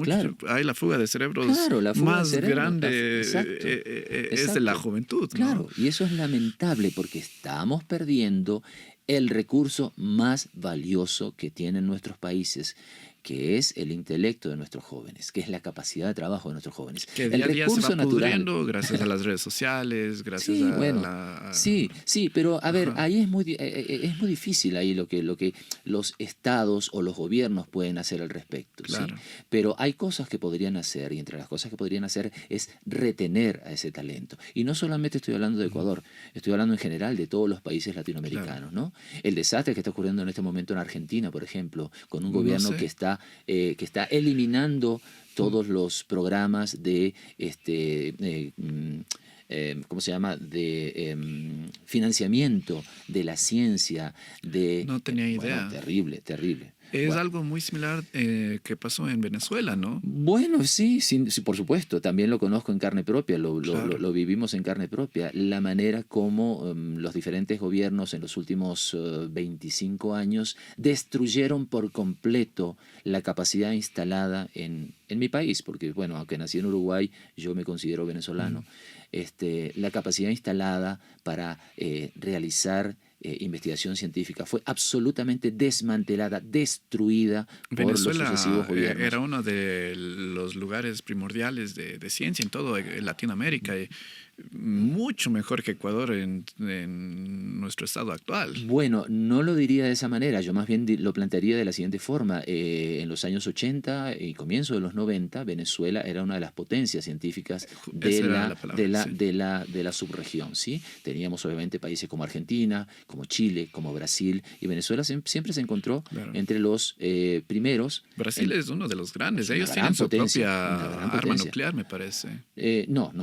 hay la fuga de cerebros más grande es de la juventud. Claro, ¿no? y eso es lamentable porque estamos perdiendo el recurso más valioso que tienen nuestros países, que es el intelecto de nuestros jóvenes, que es la capacidad de trabajo de nuestros jóvenes. Que día a día se va pudriendo gracias a las redes sociales, gracias Sí, pero a ver, ahí es muy difícil ahí lo que los estados o los gobiernos pueden hacer al respecto. Claro. ¿sí? Pero hay cosas que podrían hacer, y entre las cosas que podrían hacer es retener a ese talento. Y no solamente estoy hablando de Ecuador, estoy hablando en general de todos los países latinoamericanos. Claro. ¿no? El desastre que está ocurriendo en este momento en Argentina, por ejemplo, con un gobierno que está eliminando todos los programas de ¿cómo se llama? De financiamiento de la ciencia. No tenía idea. Terrible. Es algo muy similar que pasó en Venezuela, ¿no? Bueno, sí, por supuesto. También lo conozco en carne propia, lo vivimos en carne propia. La manera como los diferentes gobiernos en los últimos 25 años destruyeron por completo la capacidad instalada en mi país, porque, bueno, aunque nací en Uruguay, yo me considero venezolano. La capacidad instalada para realizar investigación científica fue absolutamente desmantelada, destruida por los sucesivos gobiernos. Era uno de los lugares primordiales de ciencia en todo Latinoamérica. Mucho mejor que Ecuador en nuestro estado actual. Bueno, no lo diría de esa manera, yo más bien lo plantearía de la siguiente forma. En los años 80 y comienzo de los 90, Venezuela era una de las potencias científicas de la subregión. ¿sí? Teníamos obviamente países como Argentina, como Chile, como Brasil, y Venezuela siempre se encontró entre los primeros. Brasil es uno de los grandes, ellos tienen su propia arma nuclear, me parece. No,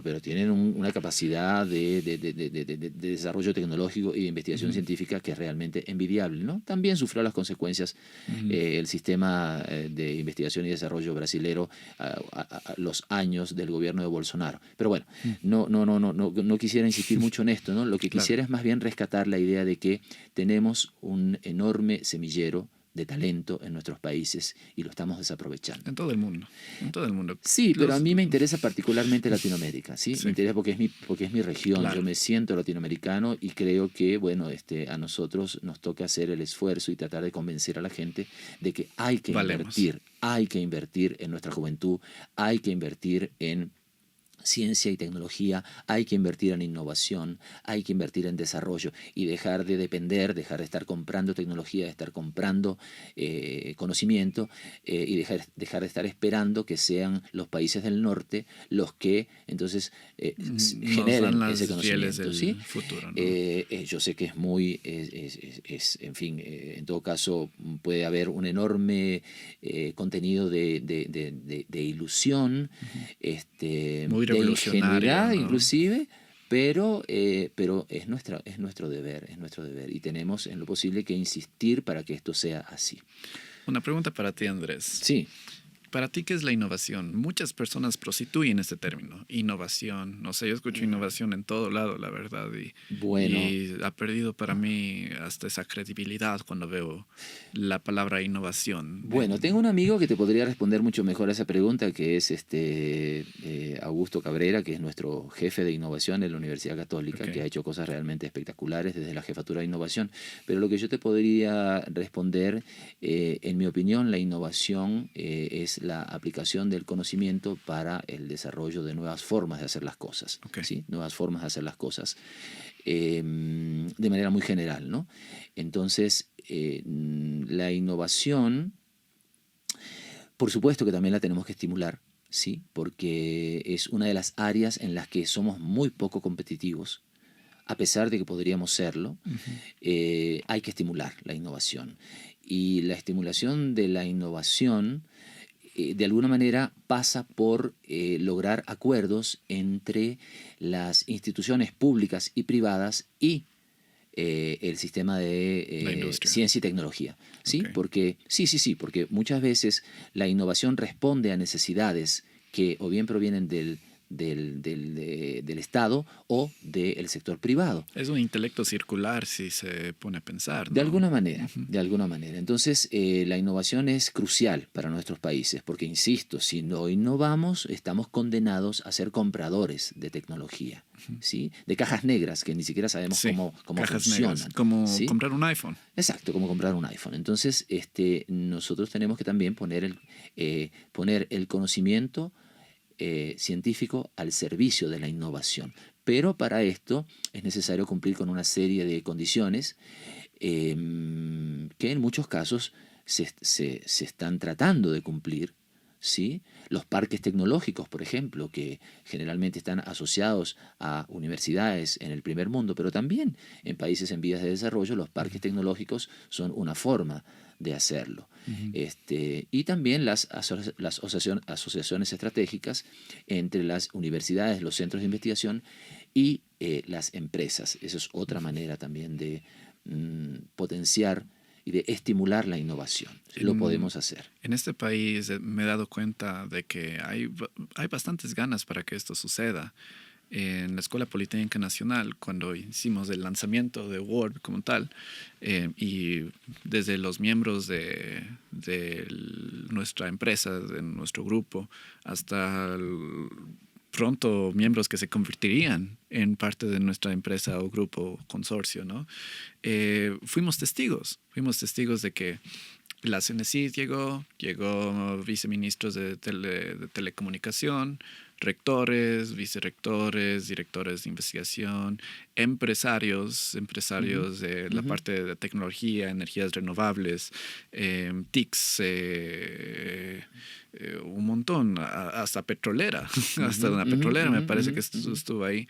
pero tienen una capacidad de desarrollo tecnológico y de investigación científica que es realmente envidiable, ¿no? También sufrió las consecuencias el sistema de investigación y desarrollo brasilero a los años del gobierno de Bolsonaro. Pero bueno, no quisiera insistir mucho en esto, ¿no? Lo que quisiera es más bien rescatar la idea de que tenemos un enorme semillero de talento en nuestros países y lo estamos desaprovechando. En todo el mundo. Sí, pero a mí me interesa particularmente Latinoamérica, ¿sí? Me interesa porque es mi región. Claro. Yo me siento latinoamericano y creo que, bueno, a nosotros nos toca hacer el esfuerzo y tratar de convencer a la gente de que hay que invertir en nuestra juventud, hay que invertir en ciencia y tecnología, hay que invertir en innovación, hay que invertir en desarrollo y dejar de estar comprando tecnología, de estar comprando conocimiento y dejar de estar esperando que sean los países del norte los que entonces generen ese conocimiento. ¿sí? Futuro, ¿no? Yo sé que es muy, en fin, en todo caso puede haber un enorme contenido de ilusión, muy de ingenuidad, ¿no? Inclusive, pero es nuestro deber y tenemos en lo posible que insistir para que esto sea así. Una pregunta para ti, Andrés. Sí. ¿Para ti qué es la innovación? Muchas personas prostituyen este término, innovación. No sé, yo escucho innovación en todo lado, la verdad. Y ha perdido para mí hasta esa credibilidad cuando veo la palabra innovación. Bueno, tengo un amigo que te podría responder mucho mejor a esa pregunta, que es Augusto Cabrera, que es nuestro jefe de innovación en la Universidad Católica, que ha hecho cosas realmente espectaculares desde la jefatura de innovación. Pero lo que yo te podría responder, en mi opinión, la innovación es la aplicación del conocimiento para el desarrollo de nuevas formas de hacer las cosas. ¿sí? Nuevas formas de hacer las cosas de manera muy general, ¿no? Entonces, la innovación, por supuesto que también la tenemos que estimular, ¿sí? Porque es una de las áreas en las que somos muy poco competitivos. a pesar de que podríamos serlo, hay que estimular la innovación. Y la estimulación de la innovación, de alguna manera, pasa por lograr acuerdos entre las instituciones públicas y privadas y el sistema de ciencia y tecnología. ¿Sí? Okay. Porque muchas veces la innovación responde a necesidades que o bien provienen del Estado o del sector privado. Es un intelecto circular si se pone a pensar, ¿no? De alguna manera. Entonces, la innovación es crucial para nuestros países, porque, insisto, si no innovamos, estamos condenados a ser compradores de tecnología, ¿sí? De cajas negras, que ni siquiera sabemos cómo funcionan. Negras, como ¿sí? comprar un iPhone. Exacto, como comprar un iPhone. Entonces, nosotros tenemos que también poner el conocimiento científico al servicio de la innovación. Pero para esto es necesario cumplir con una serie de condiciones que en muchos casos se están tratando de cumplir. ¿Sí? Los parques tecnológicos, por ejemplo, que generalmente están asociados a universidades en el primer mundo, pero también en países en vías de desarrollo, los parques tecnológicos son una forma de hacerlo. Y también las asociaciones estratégicas entre las universidades, los centros de investigación y las empresas. Esa es otra manera también de potenciar y de estimular la innovación. Lo podemos hacer. En este país me he dado cuenta de que hay bastantes ganas para que esto suceda. En la Escuela Politécnica Nacional, cuando hicimos el lanzamiento de Word como tal, y desde los miembros de nuestra empresa, de nuestro grupo, hasta pronto miembros que se convertirían en parte de nuestra empresa o grupo o consorcio, ¿no? Fuimos testigos de que la CNCID llegó viceministros de telecomunicación, rectores, vicerrectores, directores de investigación, empresarios de la parte de tecnología, energías renovables, TICs, un montón, hasta petrolera, hasta una petrolera me parece que estuvo ahí.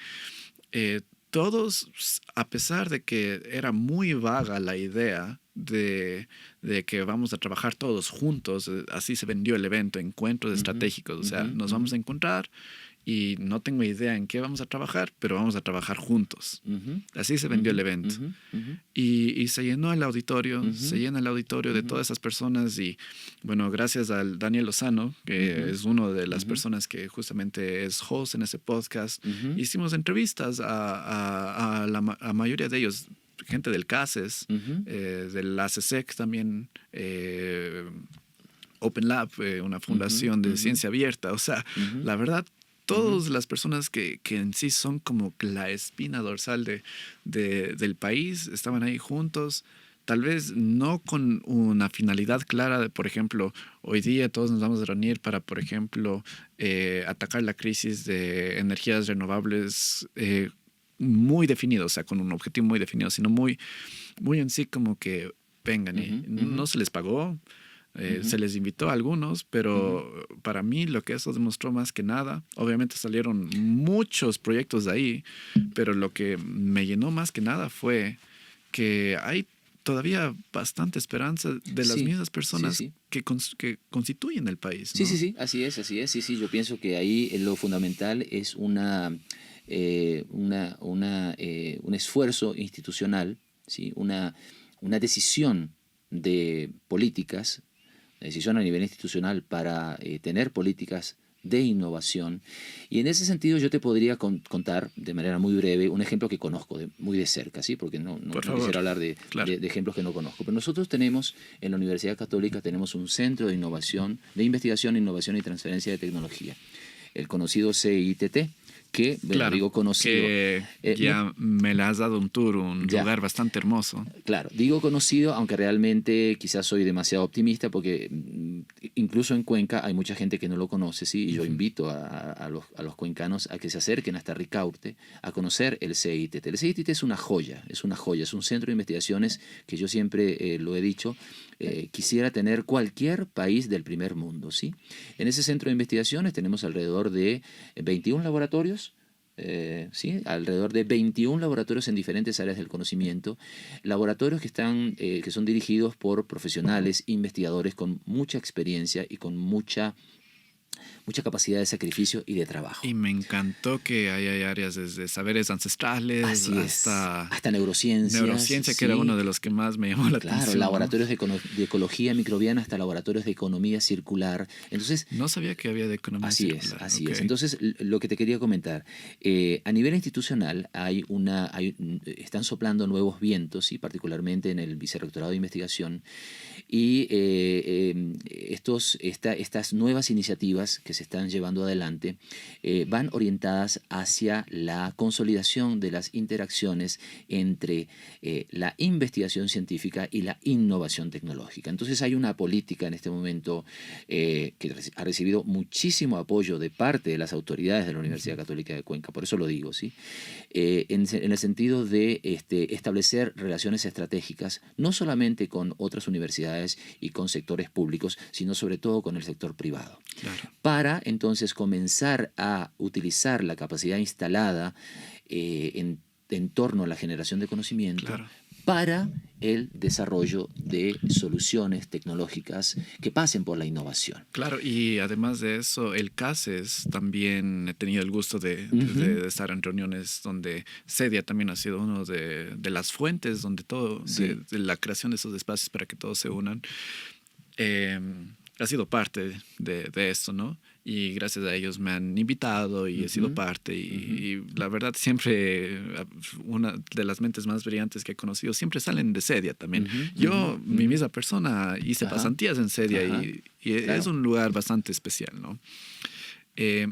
Todos, a pesar de que era muy vaga la idea de que vamos a trabajar todos juntos, así se vendió el evento, encuentros estratégicos, o sea, nos vamos a encontrar y no tengo idea en qué vamos a trabajar, pero vamos a trabajar juntos. Así se vendió el evento. Y se llenó el auditorio, se llena el auditorio de todas esas personas y, bueno, gracias al Daniel Lozano, que es uno de las personas que justamente es host en ese podcast, hicimos entrevistas a la mayoría de ellos, gente del CASES, del ACSEC también, Open Lab, una fundación de ciencia abierta. O sea, la verdad, todas las personas que en sí son como la espina dorsal del país estaban ahí juntos. Tal vez no con una finalidad clara de, por ejemplo, hoy día todos nos vamos a reunir para, por ejemplo, atacar la crisis de energías renovables muy definido, o sea, con un objetivo muy definido, sino muy en sí como que vengan y no se les pagó, se les invitó a algunos, pero para mí lo que eso demostró más que nada, obviamente salieron muchos proyectos de ahí, pero lo que me llenó más que nada fue que hay todavía bastante esperanza de las mismas personas que constituyen el país, ¿no? Sí, así es. Sí, yo pienso que ahí lo fundamental es un esfuerzo institucional, ¿sí? Una decisión de políticas, una decisión a nivel institucional para tener políticas de innovación. Y en ese sentido yo te podría contar de manera muy breve un ejemplo que conozco muy de cerca, ¿sí? Porque no quisiera hablar de ejemplos que no conozco. Pero nosotros tenemos en la Universidad Católica tenemos un centro de innovación, de investigación, innovación y transferencia de tecnología, el conocido CITT, que, bueno, digo conocido. Que ya me le has dado un tour, un lugar bastante hermoso. Claro, digo conocido, aunque realmente quizás soy demasiado optimista porque incluso en Cuenca hay mucha gente que no lo conoce, ¿sí? Y yo invito a los cuencanos a que se acerquen hasta Ricaurte a conocer el CITT. El CITT es una joya, es un centro de investigaciones que yo siempre lo he dicho, quisiera tener cualquier país del primer mundo, ¿sí? En ese centro de investigaciones tenemos alrededor de 21 laboratorios ¿sí? Alrededor de 21 laboratorios en diferentes áreas del conocimiento, laboratorios que son dirigidos por profesionales, investigadores con mucha experiencia y con mucha capacidad de sacrificio y de trabajo. Y me encantó que hay áreas desde saberes ancestrales hasta neurociencias. Neurociencia, que era uno de los que más me llamó la atención. Claro, laboratorios de ecología microbiana hasta laboratorios de economía circular. Entonces, no sabía que había de economía circular. Así es. Entonces, lo que te quería comentar, a nivel institucional están soplando nuevos vientos, y particularmente en el Vicerrectorado de Investigación, y estas nuevas iniciativas que se están llevando adelante van orientadas hacia la consolidación de las interacciones entre la investigación científica y la innovación tecnológica. Entonces hay una política en este momento que ha recibido muchísimo apoyo de parte de las autoridades de la Universidad Católica de Cuenca, por eso lo digo, ¿sí? En el sentido de establecer relaciones estratégicas, no solamente con otras universidades y con sectores públicos, sino sobre todo con el sector privado. Claro. Para entonces comenzar a utilizar la capacidad instalada en torno a la generación de conocimiento, claro, para el desarrollo de soluciones tecnológicas que pasen por la innovación. Claro, y además de eso, el CASES también he tenido el gusto de estar en reuniones donde CEDIA también ha sido uno de las fuentes donde todo, sí, de la creación de esos espacios para que todos se unan. Ha sido parte de esto, ¿no? Y gracias a ellos me han invitado y he sido parte y la verdad siempre una de las mentes más brillantes que he conocido siempre salen de CEDIA también. Yo, mi misma persona, hice pasantías en CEDIA y claro, es un lugar bastante especial, ¿no?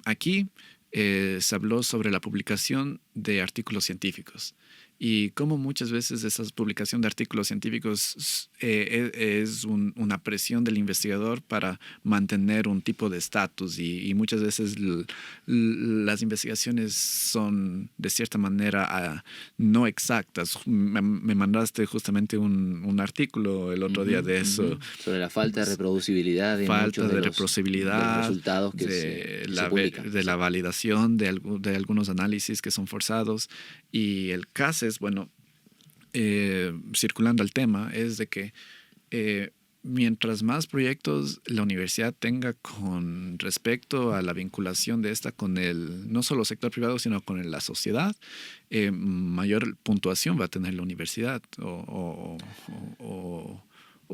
Aquí se habló sobre la publicación de artículos científicos y cómo muchas veces esa publicación de artículos científicos es una presión del investigador para mantener un tipo de estatus y muchas veces las investigaciones son de cierta manera no exactas. Me mandaste justamente un artículo el otro día de eso. Sobre la falta de reproducibilidad. Falta de reproducibilidad, de los resultados que se publican. De la validación de algunos análisis que son forzados. Y el CASES, bueno, circulando al tema, es de que mientras más proyectos la universidad tenga con respecto a la vinculación de esta con no solo sector privado, sino con la sociedad, mayor puntuación va a tener la universidad o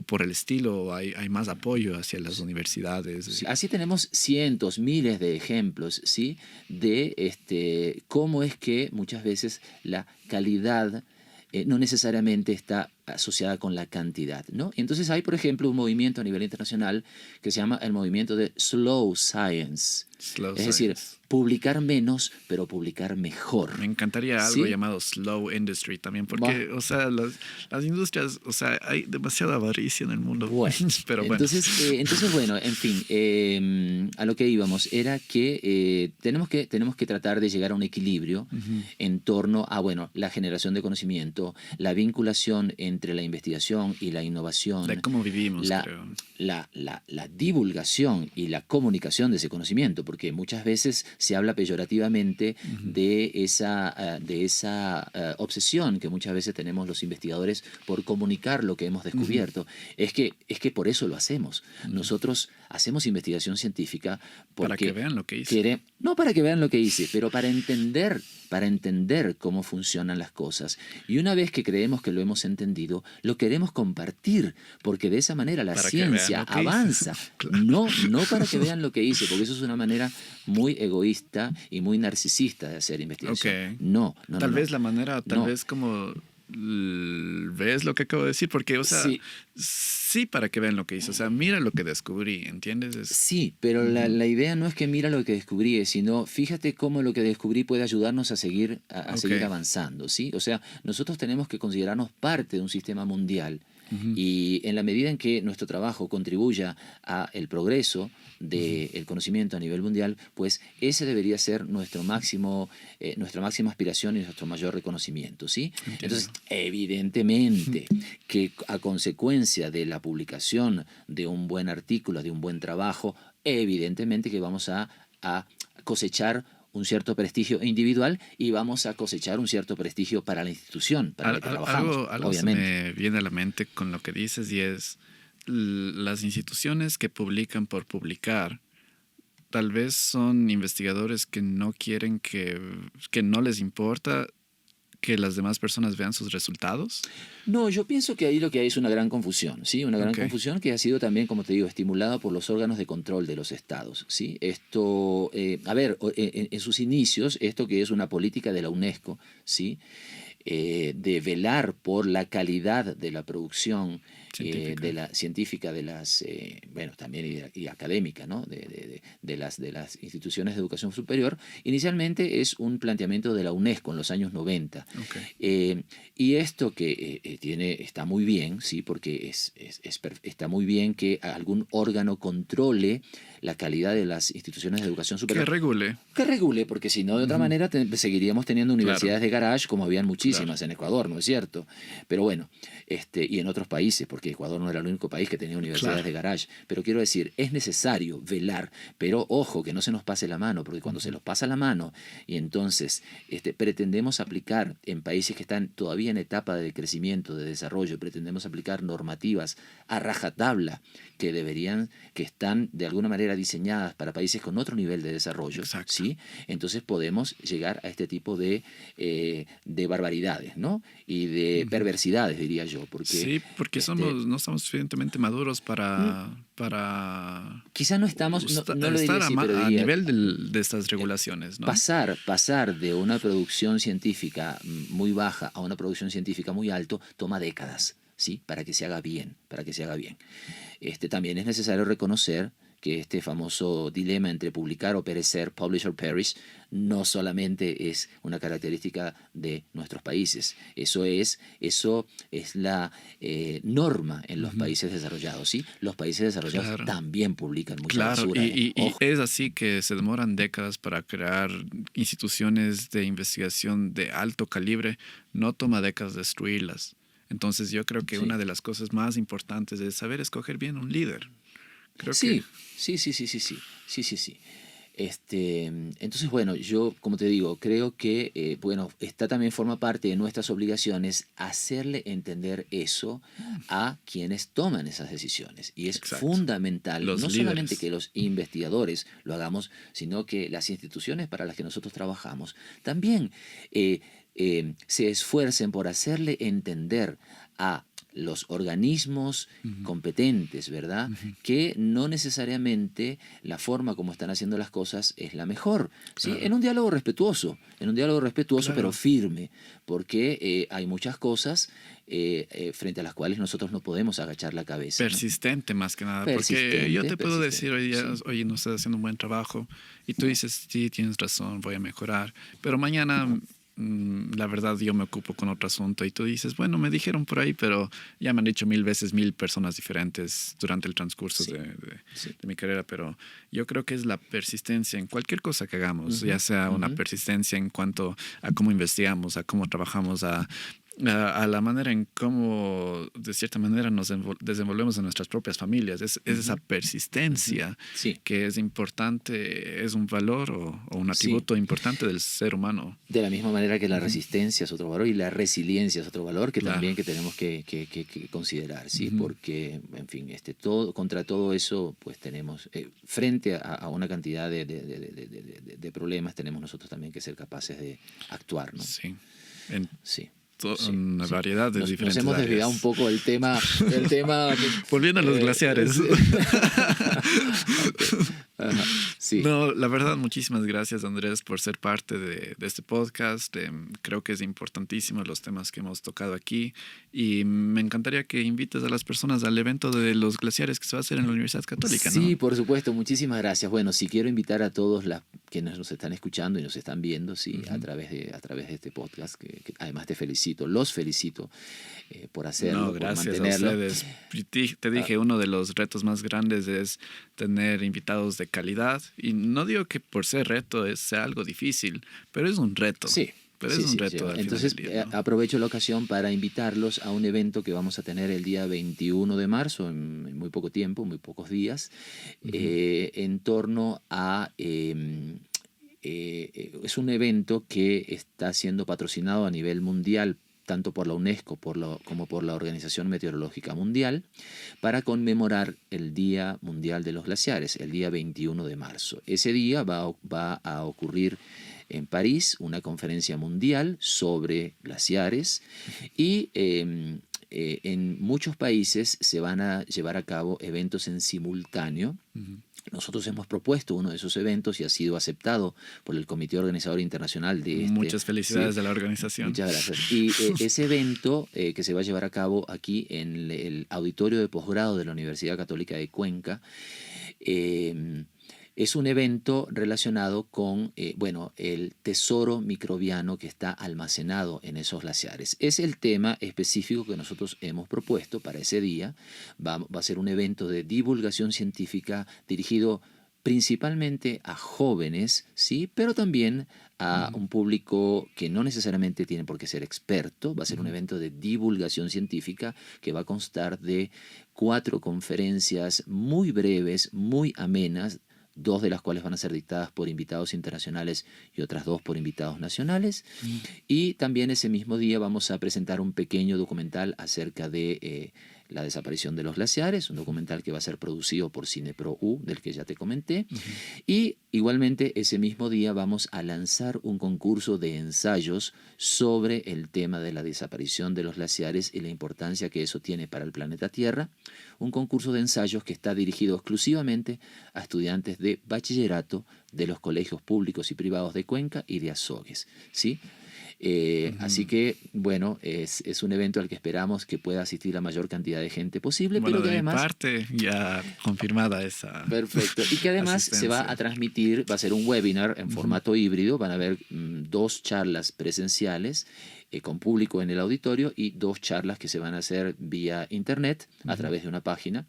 por el estilo, hay más apoyo hacia las universidades. Sí, así tenemos cientos, miles de ejemplos, ¿sí? De cómo es que muchas veces la calidad no necesariamente está asociada con la cantidad, ¿no? Entonces hay, por ejemplo, un movimiento a nivel internacional que se llama el movimiento de Slow Science. Es decir, publicar menos, pero publicar mejor. Me encantaría algo llamado Slow Industry también, porque, o sea, las industrias, o sea, hay demasiada avaricia en el mundo. Bueno, pero bueno. Entonces, bueno, en fin, a lo que íbamos era que tenemos que tratar de llegar a un equilibrio en torno a, bueno, la generación de conocimiento, la vinculación entre la investigación y la innovación. De cómo vivimos, creo. La divulgación y la comunicación de ese conocimiento, porque muchas veces se habla peyorativamente de esa obsesión que muchas veces tenemos los investigadores por comunicar lo que hemos descubierto. Es que por eso lo hacemos. Nosotros hacemos investigación científica porque para que vean lo que hice. No para que vean lo que hice, pero para entender cómo funcionan las cosas. Y una vez que creemos que lo hemos entendido, lo queremos compartir, porque de esa manera la ciencia avanza. Claro. No para que vean lo que hice, porque eso es una manera muy egoísta y muy narcisista de hacer investigación. Okay. No. Tal vez la manera, vez como ves lo que acabo de decir, porque, o sea, sí para que vean lo que hice, o sea, mira lo que descubrí, ¿entiendes? Sí, pero la idea no es que mira lo que descubrí, sino fíjate cómo lo que descubrí puede ayudarnos a seguir avanzando, ¿sí? O sea, nosotros tenemos que considerarnos parte de un sistema mundial. Y en la medida en que nuestro trabajo contribuya al progreso del conocimiento a nivel mundial, pues ese debería ser nuestra máxima aspiración y nuestro mayor reconocimiento, ¿sí? Entonces, evidentemente que a consecuencia de la publicación de un buen artículo, de un buen trabajo, evidentemente que vamos a cosechar un cierto prestigio individual y vamos a cosechar un cierto prestigio para la institución, para la que trabajamos, algo obviamente. se me viene a la mente con lo que dices y es las instituciones que publican por publicar. Tal vez son investigadores que no quieren que no les importa que las demás personas vean sus resultados. No, yo pienso que ahí lo que hay es una gran confusión, ¿sí? Una gran confusión que ha sido también, como te digo, estimulada por los órganos de control de los estados, ¿sí? Esto, en sus inicios, esto que es una política de la UNESCO, ¿sí? De velar por la calidad de la producción científica de las, bueno, también y académica, ¿no? de las instituciones de educación superior, inicialmente es un planteamiento de la UNESCO en los años 90. Y esto que está muy bien, ¿sí? Porque está muy bien que algún órgano controle la calidad de las instituciones de educación superior. Que regule, porque si no, de otra manera seguiríamos teniendo universidades de garage como habían muchísimas en Ecuador, ¿no es cierto? Pero bueno, y en otros países, porque Ecuador no era el único país que tenía universidades de garage. Pero quiero decir, es necesario velar, pero ojo, que no se nos pase la mano, porque cuando se nos pasa la mano y entonces pretendemos aplicar en países que están todavía en etapa de crecimiento, de desarrollo, pretendemos aplicar normativas a rajatabla que están de alguna manera diseñadas para países con otro nivel de desarrollo, ¿sí? Entonces podemos llegar a este tipo de barbaridades, ¿no? Y de perversidades, diría yo. Sí, porque no estamos suficientemente maduros para quizá no estamos, no lo diría estar así, pero a diría, nivel de estas regulaciones, ¿no? Pasar de una producción científica muy baja a una producción científica muy alta toma décadas, ¿sí? Para que se haga bien, también es necesario reconocer que este famoso dilema entre publicar o perecer, publish or perish, no solamente es una característica de nuestros países. Eso es la norma en los países desarrollados, ¿sí? Los países desarrollados también publican mucha basura. Y es así que se demoran décadas para crear instituciones de investigación de alto calibre. No toma décadas destruirlas. Entonces yo creo que una de las cosas más importantes es saber escoger bien un líder. Sí. Entonces, bueno, yo, como te digo, creo que, también forma parte de nuestras obligaciones hacerle entender eso a quienes toman esas decisiones. Y es fundamental, no solamente que los investigadores lo hagamos, sino que las instituciones para las que nosotros trabajamos también se esfuercen por hacerle entender a los organismos competentes, ¿verdad? Que no necesariamente la forma como están haciendo las cosas es la mejor, ¿sí? En un diálogo respetuoso, pero firme, porque hay muchas cosas frente a las cuales nosotros no podemos agachar la cabeza. Persistente, ¿no? Más que nada, porque yo te puedo decir hoy día, oye, no estás haciendo un buen trabajo, y tú dices, sí, tienes razón, voy a mejorar, pero mañana... la verdad yo me ocupo con otro asunto y tú dices, bueno, me dijeron por ahí, pero ya me han dicho 1000 veces 1000 personas diferentes durante el transcurso de mi carrera, pero yo creo que es la persistencia en cualquier cosa que hagamos, ya sea una persistencia en cuanto a cómo investigamos, a cómo trabajamos, a la manera en cómo de cierta manera nos desenvolvemos en nuestras propias familias. Es esa persistencia que es importante, es un valor o un atributo importante del ser humano. De la misma manera que la resistencia es otro valor y la resiliencia es otro valor que también que tenemos que considerar, ¿sí? Porque, en fin, contra todo eso, pues tenemos, frente a una cantidad de problemas, tenemos nosotros también que ser capaces de actuar, ¿no? Una variedad de diferentes Nos hemos desviado un poco del tema volviendo a los glaciares. No, la verdad, muchísimas gracias, Andrés, por ser parte de este podcast. Creo que es importantísimo los temas que hemos tocado aquí y me encantaría que invites a las personas al evento de los glaciares que se va a hacer en la Universidad Católica, ¿no? Sí, por supuesto, muchísimas gracias. Bueno, sí quiero invitar a todos quienes nos están escuchando y nos están viendo, sí, a través de este podcast, que además los felicito por hacerlo, gracias por mantenerlo. A ustedes. Te dije, uno de los retos más grandes es tener invitados de calidad. Y no digo que por ser reto sea algo difícil, pero es un reto. Sí. Pero es un reto. Entonces, día, ¿no? Aprovecho la ocasión para invitarlos a un evento que vamos a tener el día 21 de marzo, en muy poco tiempo, muy pocos días, en torno a es un evento que está siendo patrocinado a nivel mundial, tanto por la UNESCO como por la Organización Meteorológica Mundial, para conmemorar el Día Mundial de los Glaciares, el día 21 de marzo. Ese día va a ocurrir en París una conferencia mundial sobre glaciares y en muchos países se van a llevar a cabo eventos en simultáneo. Nosotros hemos propuesto uno de esos eventos y ha sido aceptado por el Comité Organizador Internacional de Muchas felicidades sí, de la organización. Muchas gracias. Y ese evento que se va a llevar a cabo aquí en el auditorio de posgrado de la Universidad Católica de Cuenca, es un evento relacionado con el tesoro microbiano que está almacenado en esos glaciares. Es el tema específico que nosotros hemos propuesto para ese día. Va a ser un evento de divulgación científica dirigido principalmente a jóvenes, ¿sí? Pero también a un público que no necesariamente tiene por qué ser experto. Va a ser un evento de divulgación científica que va a constar de 4 conferencias muy breves, muy amenas, 2 de las cuales van a ser dictadas por invitados internacionales y otras 2 por invitados nacionales. Y también ese mismo día vamos a presentar un pequeño documental acerca de la desaparición de los glaciares, un documental que va a ser producido por Cinepro U, del que ya te comenté. Y igualmente ese mismo día vamos a lanzar un concurso de ensayos sobre el tema de la desaparición de los glaciares y la importancia que eso tiene para el planeta Tierra. Un concurso de ensayos que está dirigido exclusivamente a estudiantes de bachillerato de los colegios públicos y privados de Cuenca y de Azogues, ¿sí? Así que, bueno, es un evento al que esperamos que pueda asistir la mayor cantidad de gente posible, Bueno, pero que de además... mi parte ya confirmada esa. Perfecto. Y que además se va a transmitir, va a ser un webinar en formato híbrido, van a haber 2 charlas presenciales con público en el auditorio y 2 charlas que se van a hacer vía internet a través de una página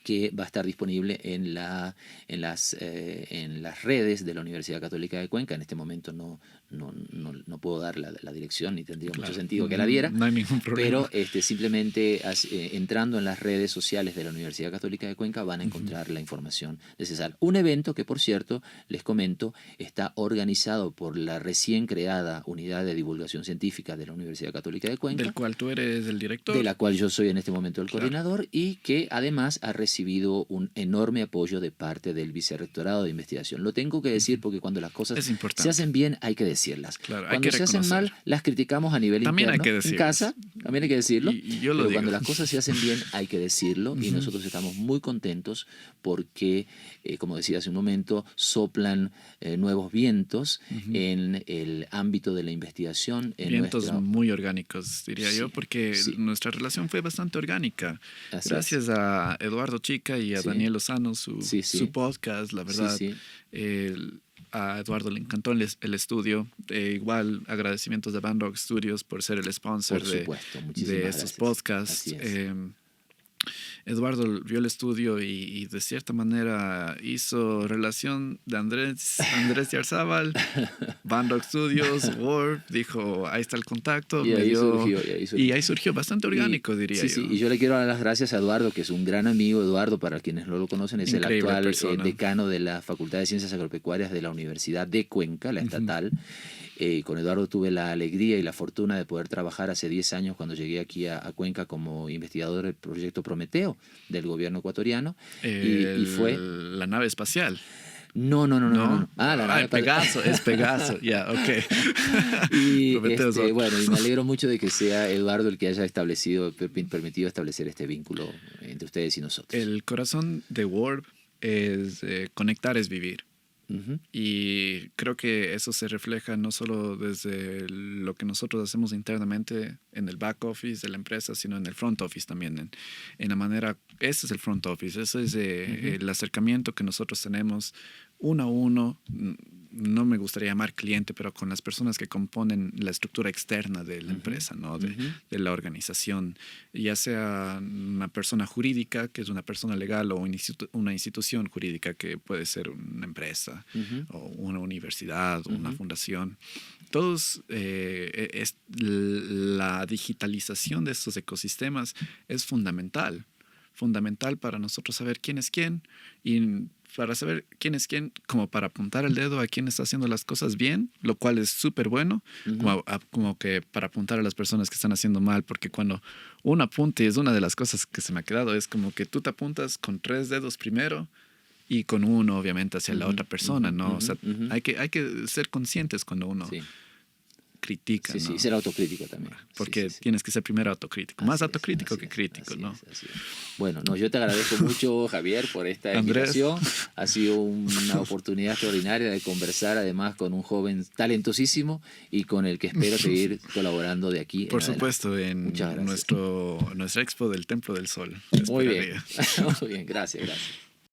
que va a estar disponible en las redes de la Universidad Católica de Cuenca. En este momento no puedo dar la dirección, ni tendría mucho sentido que la diera. No hay ningún problema. Pero simplemente entrando en las redes sociales de la Universidad Católica de Cuenca van a encontrar la información necesaria. Un evento que, por cierto, les comento, está organizado por la recién creada Unidad de Divulgación Científica de la Universidad Católica de Cuenca. Del cual tú eres el director. De la cual yo soy en este momento el coordinador y que además ha recibido un enorme apoyo de parte del Vicerrectorado de Investigación. Lo tengo que decir porque cuando las cosas se hacen bien hay que decirlas. Claro, cuando se hacen mal las criticamos a nivel también interno, hay que en casa, también hay que decirlo. Y yo lo pero digo. cuando las cosas se hacen bien hay que decirlo y nosotros estamos muy contentos porque, como decía hace un momento, soplan nuevos vientos en el ámbito de la investigación. Vientos muy orgánicos, diría yo, porque nuestra relación fue bastante orgánica. Gracias a Eduardo Chica y a Daniel Lozano, su podcast, la verdad. A Eduardo le encantó el estudio. Igual agradecimientos de Band Rock Studios por ser el sponsor de estos podcasts. Eduardo vio el estudio y de cierta manera hizo relación de Andrés Yarzábal, Band Rock Studios, Warp, dijo, ahí está el contacto. Y ahí surgió bastante orgánico, diría yo. Y yo le quiero dar las gracias a Eduardo, que es un gran amigo. Eduardo, para quienes no lo conocen, es el actual decano de la Facultad de Ciencias Agropecuarias de la Universidad de Cuenca, la estatal. Con Eduardo tuve la alegría y la fortuna de poder trabajar hace 10 años cuando llegué aquí a Cuenca como investigador del proyecto Prometeo del gobierno ecuatoriano. Y fue la nave espacial. No. La nave Pegaso, es Pegaso, y me alegro mucho de que sea Eduardo el que haya permitido establecer este vínculo entre ustedes y nosotros. El corazón de Warp es conectar es vivir. Y creo que eso se refleja no solo desde lo que nosotros hacemos internamente en el back office de la empresa, sino en el front office también. En la manera, ese es el front office, ese es el acercamiento que nosotros tenemos uno a uno. No me gustaría llamar cliente, pero con las personas que componen la estructura externa de la empresa, ¿no? de la organización, ya sea una persona jurídica, que es una persona legal, o una institución jurídica, que puede ser una empresa, o una universidad, o una fundación. Todos, la digitalización de estos ecosistemas es fundamental para nosotros saber quién es quién y para saber quién es quién, como para apuntar el dedo a quién está haciendo las cosas bien, lo cual es súper bueno, como que para apuntar a las personas que están haciendo mal, porque cuando uno apunta, y es una de las cosas que se me ha quedado, es como que tú te apuntas con 3 dedos primero y con uno obviamente hacia la otra persona, ¿no? O sea, hay que ser conscientes cuando uno... Sí. critica, Sí, ¿no? sí, ser autocrítico también. Porque Sí. tienes que ser primero autocrítico, más autocrítico que crítico, ¿no? Así es. Bueno, no, yo te agradezco mucho, Javier, por esta Andrés. invitación. Ha sido una oportunidad extraordinaria de conversar, además, con un joven talentosísimo y con el que espero seguir colaborando de aquí Por en adelante. supuesto, en Muchas gracias. nuestra expo del Templo del Sol. Muy bien. Esperaría. Muy bien, gracias.